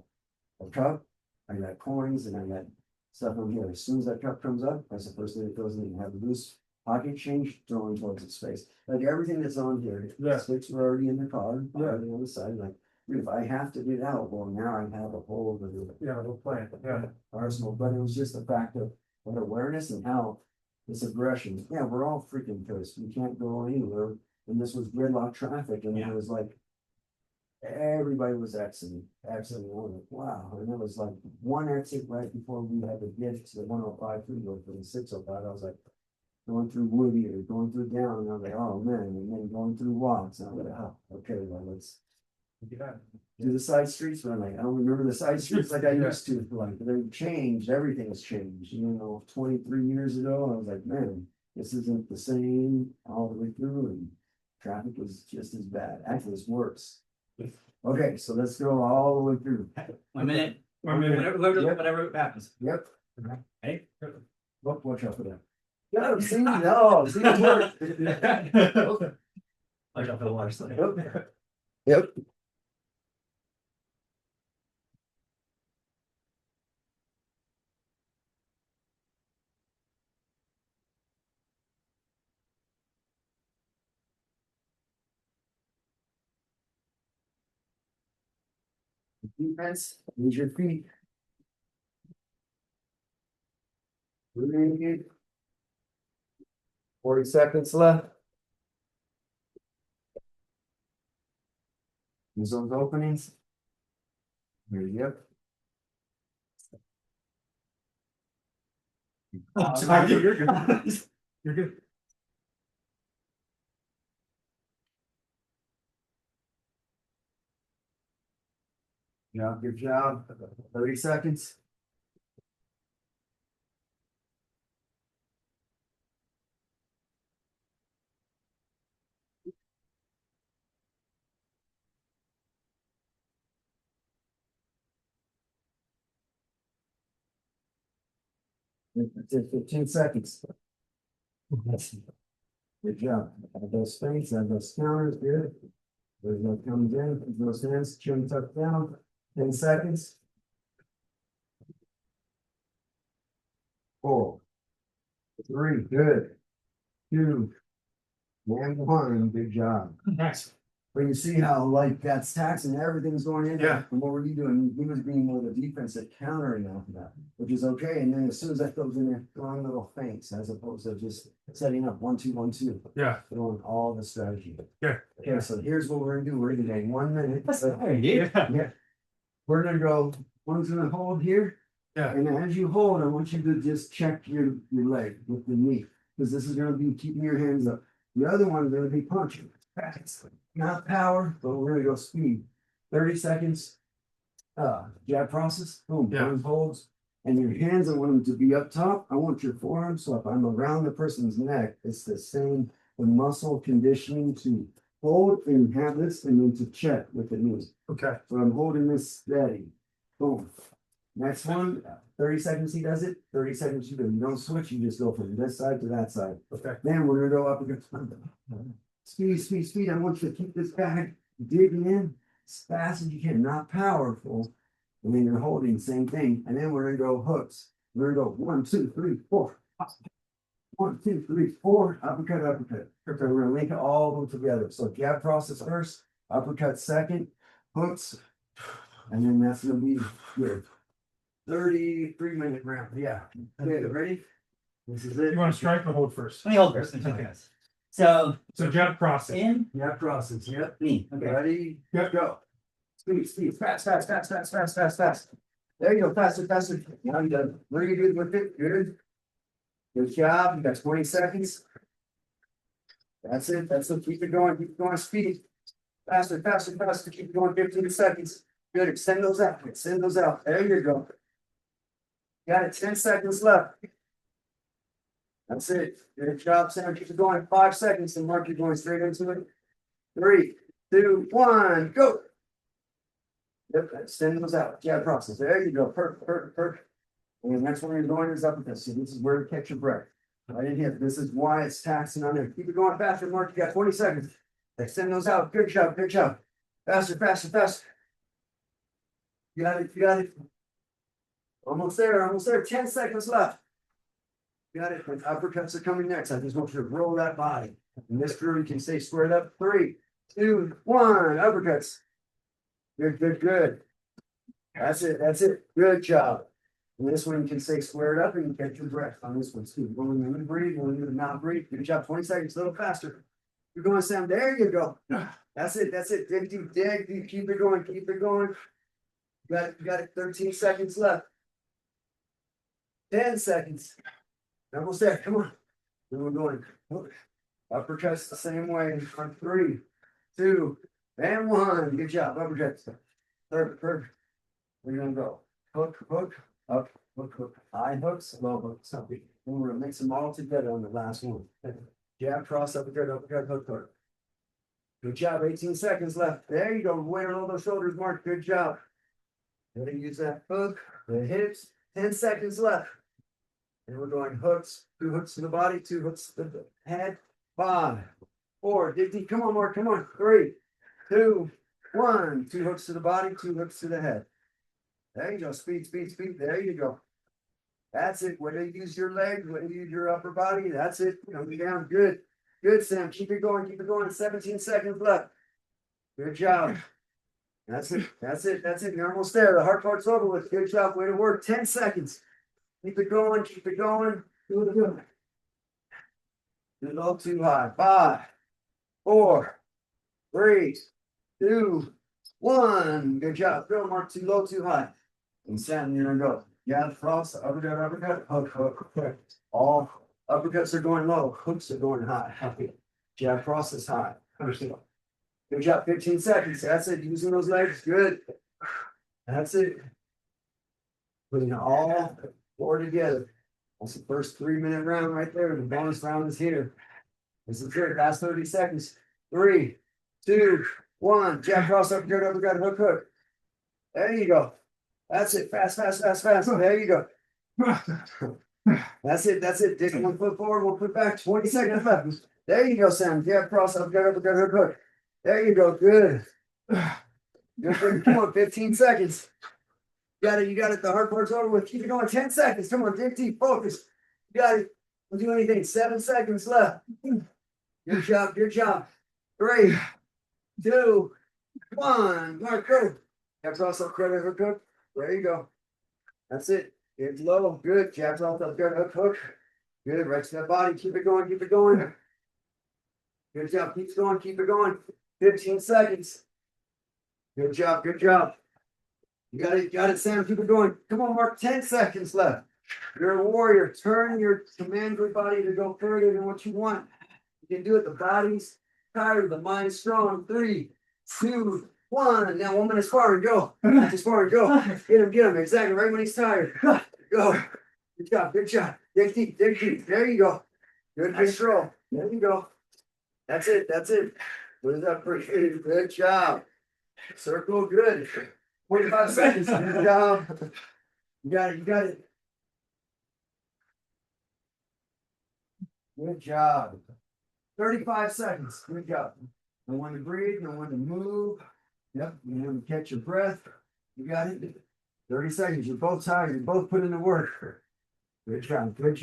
a cup, I got coins, and I got stuff on here. As soon as that cup comes up, that's the first thing that goes in. You have loose pocket change thrown towards its face. Like everything that's on here, Yeah. sticks were already in the car, Yeah. already on the side. Like, dude, if I have to get out, well, now I have a whole other Yeah. We'll play it. Yeah. arsenal. But it was just the fact of what awareness and how this aggression. Yeah, we're all freaking pissed. We can't go anywhere. And this was gridlock traffic, and Yeah. it was like everybody was exiting. I was like, wow. And it was like one exit right before we had to get to the 105 freeway for the 605. I was like going through Whittier, going through down, and I was like, oh man, and then going through Watts. And I was like, oh, okay, well, let's Yeah. do the side streets. But I'm like, I don't remember the side streets like I Yeah. used to. Like they've changed, everything's changed. 23 years ago, I was like, man, this isn't the same all the way through, and traffic is just as bad. Actually, it's worse. Okay, so let's go all the way through. 1 minute. 1 minute. Whatever happens. Yep. Hey. Watch out for that. No, see, no, see, it worked. Watch out for the water slide. Yep. Yep. Defense, use your feet. Breathe. 40 seconds left. Use those openings. Here you go. You're good. You're good. Yeah, good job. 30 seconds. That's it, 15 seconds. Good job. Add those feints, add those counters, good. There's no comes in, keep those hands, chin tucked down, 10 seconds. 4, 3, good. 2, and 1, good job. Nice. But you see how like that's taxing, everything's going in. Yeah. And what were you doing? He was being more the defensive countering off of that, which is okay. And then as soon as that goes in there, throwing little feints as opposed to just setting up 1, 2, 1, 2. Yeah. Throwing all the strategy. Yeah. Okay, so here's what we're gonna do. We're gonna take 1 minute. Yeah. Yeah. We're gonna go, one's gonna hold here. Yeah. And as you hold, I want you to just check your leg with the knee. Because this is gonna be keeping your hands up. The other one's gonna be punching. Not power, but we're gonna go speed. 30 seconds. Jab process, boom, Yeah. arms holds. And your hands, I want them to be up top. I want your forearms. So if I'm around the person's neck, it's the same, the muscle conditioning to hold and have this and then to check with the knees. Okay. So I'm holding this steady. Boom. Next one, 30 seconds he does it, 30 seconds you do. You don't switch, you just go from this side to that side. Okay. Then we're gonna go up against speed, speed, speed. I want you to keep this back digging in as fast as you can, not powerful. And then you're holding the same thing. And then we're gonna go hooks. We're gonna go 1, 2, 3, 4. 1, 2, 3, 4. Uppercut, uppercut. Okay, we're gonna link all of them together. So jab process first, uppercut second, hooks, and then that's gonna be good. 33-minute round. Yeah. Okay, ready? This is it. You want to strike or hold first? Let me hold first. Okay. So So jab process. in Yeah, process. Yep. me. Okay. Ready? Yep. Go. Speed, speed, fast, fast, fast, fast, fast, fast, fast. There you go, faster, faster. Now you done. What are you doing with it? Good. Good job. You got 20 seconds. That's it. That's it. Keep it going. Keep it going. Speed. Faster, faster, faster. Keep it going. 15 seconds. Good. Extend those out. Extend those out. There you go. Got it. 10 seconds left. That's it. Good job, Sam. Keep it going. 5 seconds and Mark, you're going straight into it. 3, 2, 1, go. Yep, extend those out. Jab process. There you go. Perfect, perfect, perfect. And the next one you're going is up with this. So this is where to catch your breath. Right in here. This is why it's taxing on there. Keep it going faster, Mark. You got 20 seconds. Extend those out. Good job, good job. Faster, faster, faster. You got it, you got it. Almost there, almost there. 10 seconds left. Got it. And uppercuts are coming next. I just want you to roll that body. And this crew, you can stay squared up. 3, 2, 1. Uppercuts. Good, good, good. That's it. That's it. Good job. And this one you can stay squared up and you catch your breath on this one too. When you breathe, when you not breathe. Good job. 20 seconds, a little faster. You're going, Sam. There you go. That's it. That's it. Dig deep, dig deep. Keep it going. Keep it going. You got it. 13 seconds left. 10 seconds. Almost there. Come on. Then we're going. Uppercuts the same way. On 3, 2, and 1. Good job. Uppercuts. Perfect. Perfect. We're gonna go. Hook, hook, up, hook, hook. High hooks, low hooks. And we're gonna mix them all together on the last one. Jab, cross, uppercut, uppercut, hook, hook. Good job. 18 seconds left. There you go. Weight on all those shoulders, Mark. Good job. Ready to use that hook, the hips. 10 seconds left. And we're going hooks, 2 hooks to the body, 2 hooks to the head. 5, 4, dig deep. Come on, Mark. Come on. 3, 2, 1. 2 hooks to the body, 2 hooks to the head. There you go. Speed, speed, speed. There you go. That's it. When you use your legs, when you use your upper body, that's it. Coming down. Good. Good, Sam. Keep it going. Keep it going. 17 seconds left. Good job. That's it. That's it. That's it. You're almost there. The hard part's over with. Good job. Way to work. 10 seconds. Keep it going. Keep it going. Do it. Do it all too high. 5, 4, 3, 2, 1. Good job. Go, Mark. Too low, too high. And Sam, you're gonna go. jab, cross, uppercut, hook. All uppercuts are going low, hooks are going high. Jab, cross is high. Good job, 15 seconds. That's it. Using those legs, good. That's it. Putting it all four together. That's the first 3-minute round right there. The bonus round is here. This is it. Last 30 seconds. 3, 2, 1. Jab, cross, uppercut, hook. There you go. That's it. Fast. There you go. That's it. Dig 1 foot forward, 1 foot back. 20 seconds left. There you go, Sam. Jab, cross, uppercut, hook. There you go. Good. Good. Come on, 15 seconds. You got it. The hard part's over with. Keep it going. 10 seconds. Come on, dig deep. Focus. You got it. Don't do anything. 7 seconds left. Good job. 3, 2, 1. Mark, go. Jabs off, credit, hook. There you go. That's it. It's low. Good. Jabs off, credit, hook. Good. Right to that body. Keep it going. Good job. Keep it going. 15 seconds. Good job. You got it, Sam. Keep it going. Come on, Mark. 10 seconds left. You're a warrior. Turn your command your body to go further than what you want. You can do it. The body's tired. The mind's strong. 3, 2, 1. Now 1 minute sparring. Go. Go. Get him. Exactly. Right when he's tired. Go. Good job. Dig deep. There you go. Good control. There you go. That's it. Put it up for you. Good job. Circle. Good. 45 seconds. Good job. You got it. Good job. 35 seconds. Good job. No one to breathe, no one to move. Yep, you want to catch your breath. You got it. 30 seconds. You're both tired. You both put in the work. Good job. Get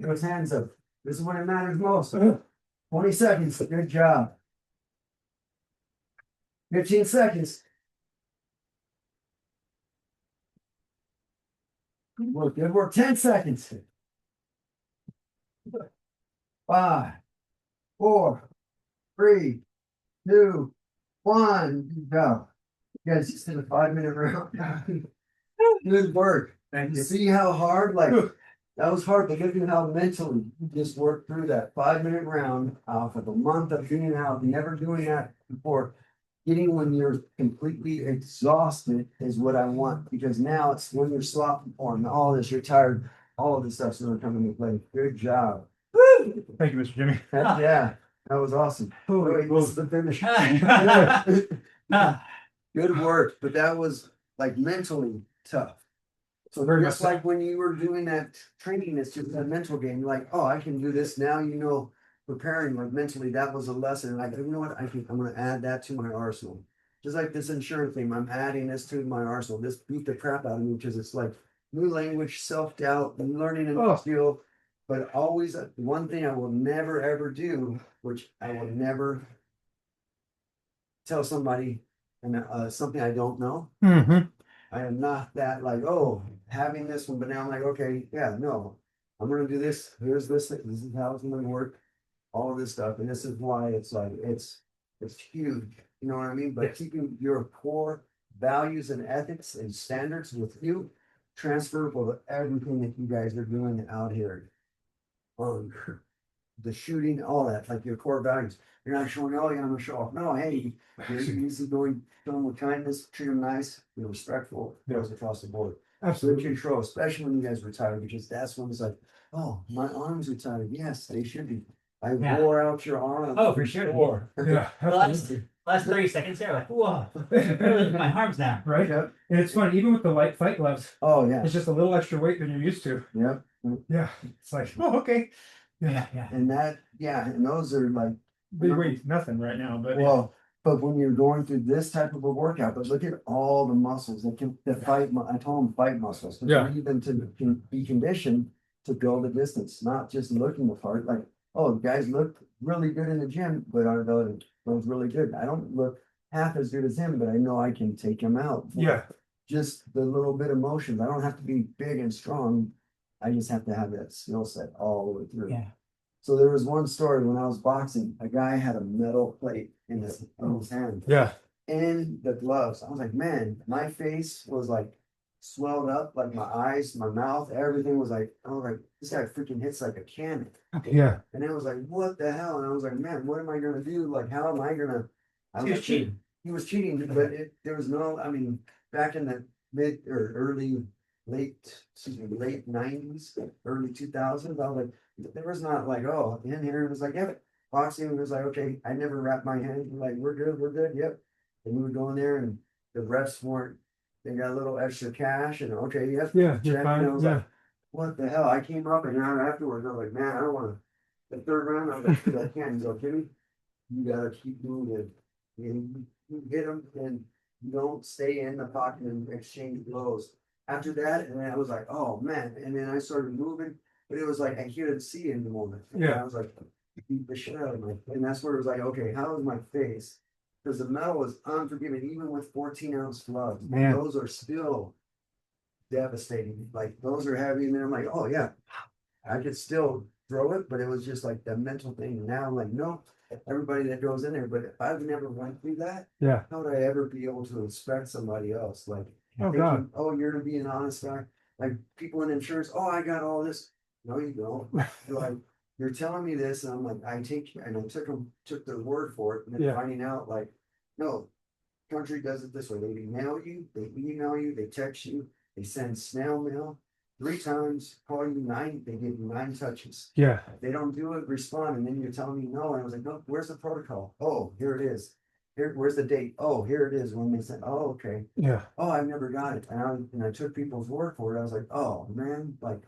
those hands up. This is when it matters most. 20 seconds. Good job. 15 seconds. Good work. 10 seconds. 5, 4, 3, 2, 1. Go. You guys just did a 5-minute round. Good work. Thank You you. see how hard? That was hard, but look at how mentally you just worked through that 5-minute round off of a month of being out, never doing that before. Getting when you're completely exhausted is what I want, because now it's when you're sloppy form, all this, you're tired, all of this stuff's gonna come into play. Good job. Thank you, Mr. Jimmy. Yeah, that was awesome. Wait, this is the finish. Good work, but that was like mentally tough. So Very just much so. like when you were doing that training, it's just a mental game. You're like, oh, I can do this now. Preparing like mentally, that was a lesson. Like, you know what? I'm going to add that to my arsenal. Just like this insurance thing, I'm adding this to my arsenal. This beat the crap out of me because it's like new language, self doubt, and learning a new skill. But always one thing I will never ever do, which I will never tell somebody, and something I don't know. Mm-hmm. I am not that like, oh, having this one, but now I'm like, okay, yeah, no, I'm gonna do this. Here's this. This is how it's gonna work. All of this stuff, and this is why it's like it's huge. You know what I mean? But Yes. keeping your core values and ethics and standards with you, transferable to everything that you guys are doing out here. The shooting, all that, like your core values. You're not showing, oh, yeah, I'm gonna show off. No, hey, you're easy going, show them with kindness, treat them nice, be respectful, goes across the board. Absolute control, especially when you guys retire, because that's when it's like, oh, my arms are tired. Yes, they should be. I Yeah. wore out your arm. Oh, for sure. Yeah. The last 30 seconds there, like, whoa, my arms now. Right? Yep. And it's funny, even with the light fight gloves, Oh, yeah. it's just a little extra weight than you're used to. Yep. Yeah. It's like, oh, okay. Yeah. And that, yeah, and those are like, They weigh nothing right now, but well, but when you're going through this type of a workout, but look at all the muscles that fight. I call them fight muscles. Yeah. Even to be conditioned to go the distance, not just looking the part. Like, oh, guys look really good in the gym, but are those really good? I don't look half as good as him, but I know I can take him out. yeah. Just the little bit of motion. I don't have to be big and strong. I just have to have that skill set all the way through. Yeah. So there was one story when I was boxing, a guy had a metal plate in his hand Yeah. and the gloves. I was like, man, my face was like swelled up, like my eyes, my mouth, everything was like, I was like, this guy freaking hits like a cannon. Yeah. And it was like, what the hell? And I was like, man, what am I gonna do? Like, how am I gonna? I He was was cheating. He was cheating, but there was no. I mean, back in the mid or late '90s, early 2000s, I was like, there was not like, oh, in here it was like, yeah, boxing was like, okay, I never wrapped my hands like, we're good, yep. And we would go in there, and the refs weren't. They got a little extra cash, and okay, yep, Yeah, you're check. And I fine. was Yeah. like, what the hell? I came up and now afterwards, I was like, man, I don't want to. The third round, I was like, I can't. He's like, Jimmy, you gotta keep doing it. You hit him and you don't stay in the pocket and exchange blows. After that, and then I was like, oh man. And then I started moving, but it was like I couldn't see in the moment. And Yeah. I was like, beat the shit out of me. And that's where it was like, okay, how is my face? Because the metal was unforgiving, even with 14-ounce gloves. Man. Those are still devastating. Like those are heavy, and then I'm like, oh yeah, I could still throw it, but it was just like the mental thing. Now I'm like, no, everybody that goes in there, but if I've never went through that, Yeah. how would I ever be able to inspect somebody else? Like Oh thinking, God. oh, you're to be an honest guy. Like people in insurance, oh, I got all this. No, you don't. You're like, you're telling me this, and I'm like, I take and I took their word for it, and then Yeah. finding out like, no, country does it this way. They email you, they text you, they send snail mail 3 times, call you 9, they give you 9 touches. Yeah. If they don't do it, respond, and then you're telling me no. And I was like, no, where's the protocol? Oh, here it is. Here, where's the date? Oh, here it is. When they said, oh, okay. Yeah. Oh, I've never got it. And I took people's word for it. I was like, oh man, like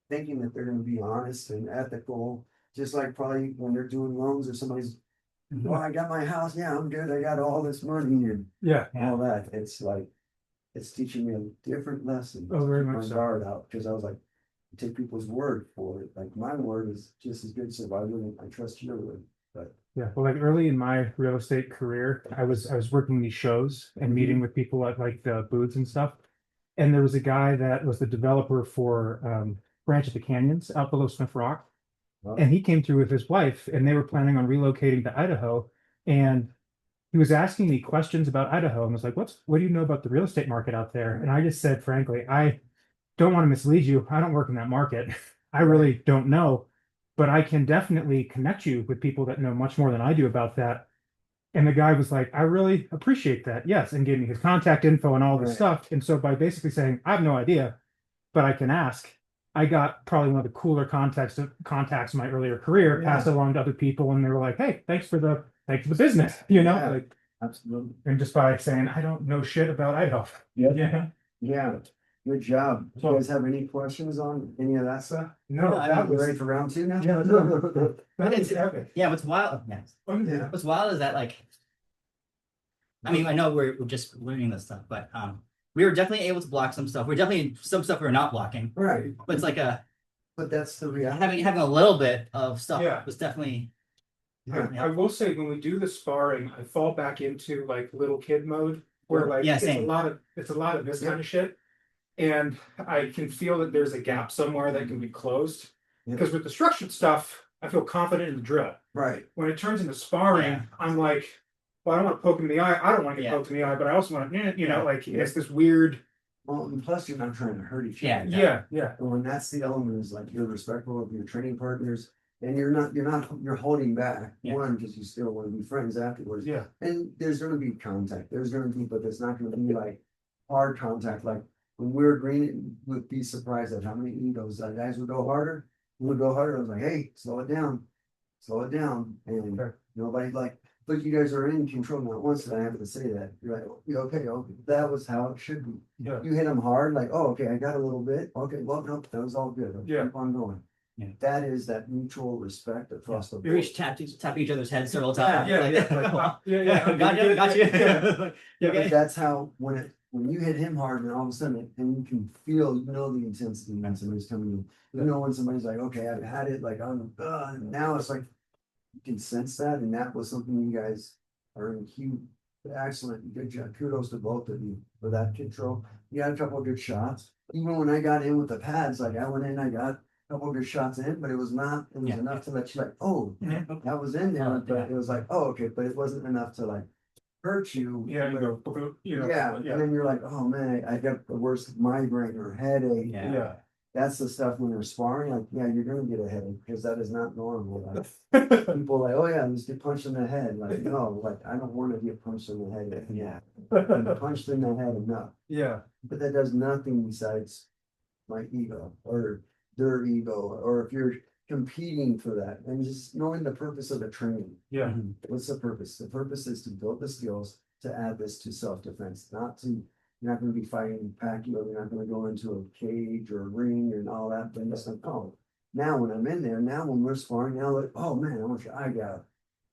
thinking that they're gonna be honest and ethical, just like probably when they're doing loans or somebody's, oh, I got my house, yeah, I'm good. I got all this money and Yeah. all that. It's like it's teaching me a different lesson Oh, to very keep much my so. guard out because I was like, take people's word for it. Like my word is just as good, so I wouldn't I trust your word. But Yeah. Well, like early in my real estate career, I was working these shows and meeting with people at like the booths and stuff. And there was a guy that was the developer for Branch of the Canyons out below Smith Rock. And he came through with his wife, and they were planning on relocating to Idaho. And he was asking me questions about Idaho and was like, what do you know about the real estate market out there? And I just said, frankly, I don't want to mislead you. I don't work in that market. I really don't know, but I can definitely connect you with people that know much more than I do about that. And the guy was like, I really appreciate that. Yes. And gave me his contact info and all this Right. stuff. And so by basically saying, I have no idea, but I can ask, I got probably one of the cooler contacts in my earlier career, Yeah. passed along to other people, and they were like, hey, thanks for the business, Yeah. like, absolutely. and just by saying, I don't know shit about Idaho. Yeah. Yeah. Yeah. Good job. Do So- you guys have any questions on any of that stuff? No, Yeah, I that We was, ready for round 2 now? Yeah, no. that was epic. Yeah, what's wild? Yeah. Yeah. What's wild is that like, I mean, I know we're just learning this stuff, but we were definitely able to block some stuff. We're definitely some stuff we were not blocking, Right. but it's like But that's the reality. having a little bit of stuff Yeah. was definitely. I will say when we do the sparring, I fall back into like little kid mode where like Yeah, it's a same. lot of this Yeah. kind of shit. And I can feel that there's a gap somewhere that can be closed. Yeah. Because with the structured stuff, I feel confident in the drill. Right. When it turns into sparring, Yeah. I'm like, well, I don't want to poke him in the eye. I don't want to get Yeah. poked in the eye, but I also want to, Yeah. like it's this weird. Well, and plus you're not trying to hurt each Yeah. other. Yeah. And when that's the element is like you're respectful of your training partners and you're holding back. Yeah. One, because you still want to be friends afterwards. Yeah. And there's gonna be contact. There's gonna be, but there's not gonna be like hard contact. Like when we were green, would be surprised at how many egos guys would go harder. We would go harder. I was like, hey, slow it down. Slow it down. And Sure. nobody like, look, you guys are in control. Not once did I have to say that. You're like, okay, that was how it should be. Yeah. You hit them hard, like, oh, okay, I got a little bit. Okay, well, nope, that was all good. Yeah. Keep on going. Yeah. That is that mutual respect across the We board. each tapped each other's heads several times. Yeah, Like, yeah. Got you. Yeah. Yeah, Okay. but that's how when you hit him hard, and all of a sudden, and you can feel, you know, the intensity when somebody's coming in. You know when somebody's like, okay, I've had it, like now it's like you can sense that, and that was something you guys are in huge, excellent, good job. Kudos to both of you for that control. You had a couple of good shots. Even when I got in with the pads, like I went in, I got a couple of good shots in, but it was Yeah. enough to let you like, oh, Yeah. that was in there, Oh, but yeah. it was like, oh, okay, but it wasn't enough to like hurt you. Yeah, you but- go, you know, Yeah, and then you're like, oh man, I got the worst migraine or headache. Yeah. yeah. That's the stuff when you're sparring, like, yeah, you're gonna get a headache because that is not normal. Like, people are like, oh yeah, just get punched in the head. Like, no, like I don't want to get punched in the head. Yeah, I'm punched in the head enough, Yeah, but that does nothing besides my ego or their ego, or if you're competing for that, and just knowing the purpose of the training. yeah, What's the purpose? The purpose is to build the skills to add this to self-defense, not to, you're not gonna be fighting Pacquiao, you're not gonna go into a cage or a ring and all that, but it's like, oh, now when I'm in there, now when we're sparring, now like, oh man, I want your eye got.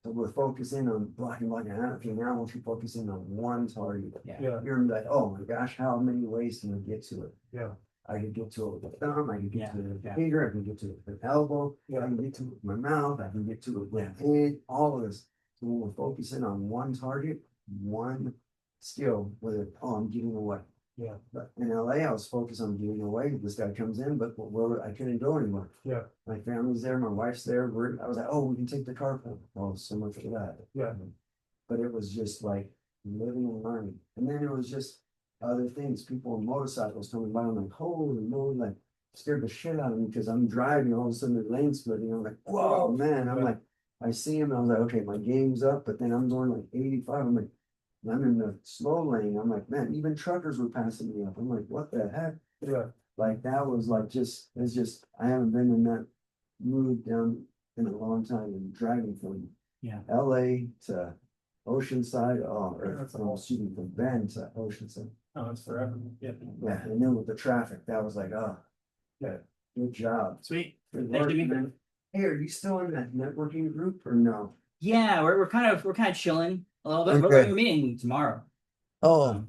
So we're focusing on blocking, okay, now I want you focusing on one target. Yeah. yeah, You're like, oh my gosh, how many ways can I get to it? yeah, I could get to it with the thumb, I could get Yeah, to it with the yeah. finger, I can get to it with the elbow, I yeah, can get to it with my mouth, I can get to it with Yeah. the head, all of this. So when we're focusing on one target, one skill, whether, oh, I'm giving away. yeah, But in LA, I was focused on giving away. This guy comes in, but where I couldn't go anymore. yeah, My family's there, my wife's there. I was like, oh, we can take the carpool. Oh, so much for that. yeah, But it was just like living and learning. And then it was just other things. People on motorcycles coming by. I'm like, holy moly, like scared the shit out of me because I'm driving. All of a sudden, the lane splitting. I'm like, whoa, man. I'm like, I see him. And I was like, okay, my game's up. But then I'm going like 85. I'm like, I'm in the slow lane. I'm like, man, even truckers were passing me up. I'm like, what the heck? yeah, Like that was like it's just I haven't been in that mood down in a long time and driving from Yeah. LA to Oceanside, or That's from, excuse me, from Bend to Oceanside. oh, it's forever, yeah, Yeah, and then with the traffic, that was like, oh, yeah, good job. Sweet. Good Thanks, work, Jimmy. man. Hey, are you still in that networking group or no? Yeah, we're kind of chilling a little bit. Okay. We're meeting tomorrow. Oh, Um,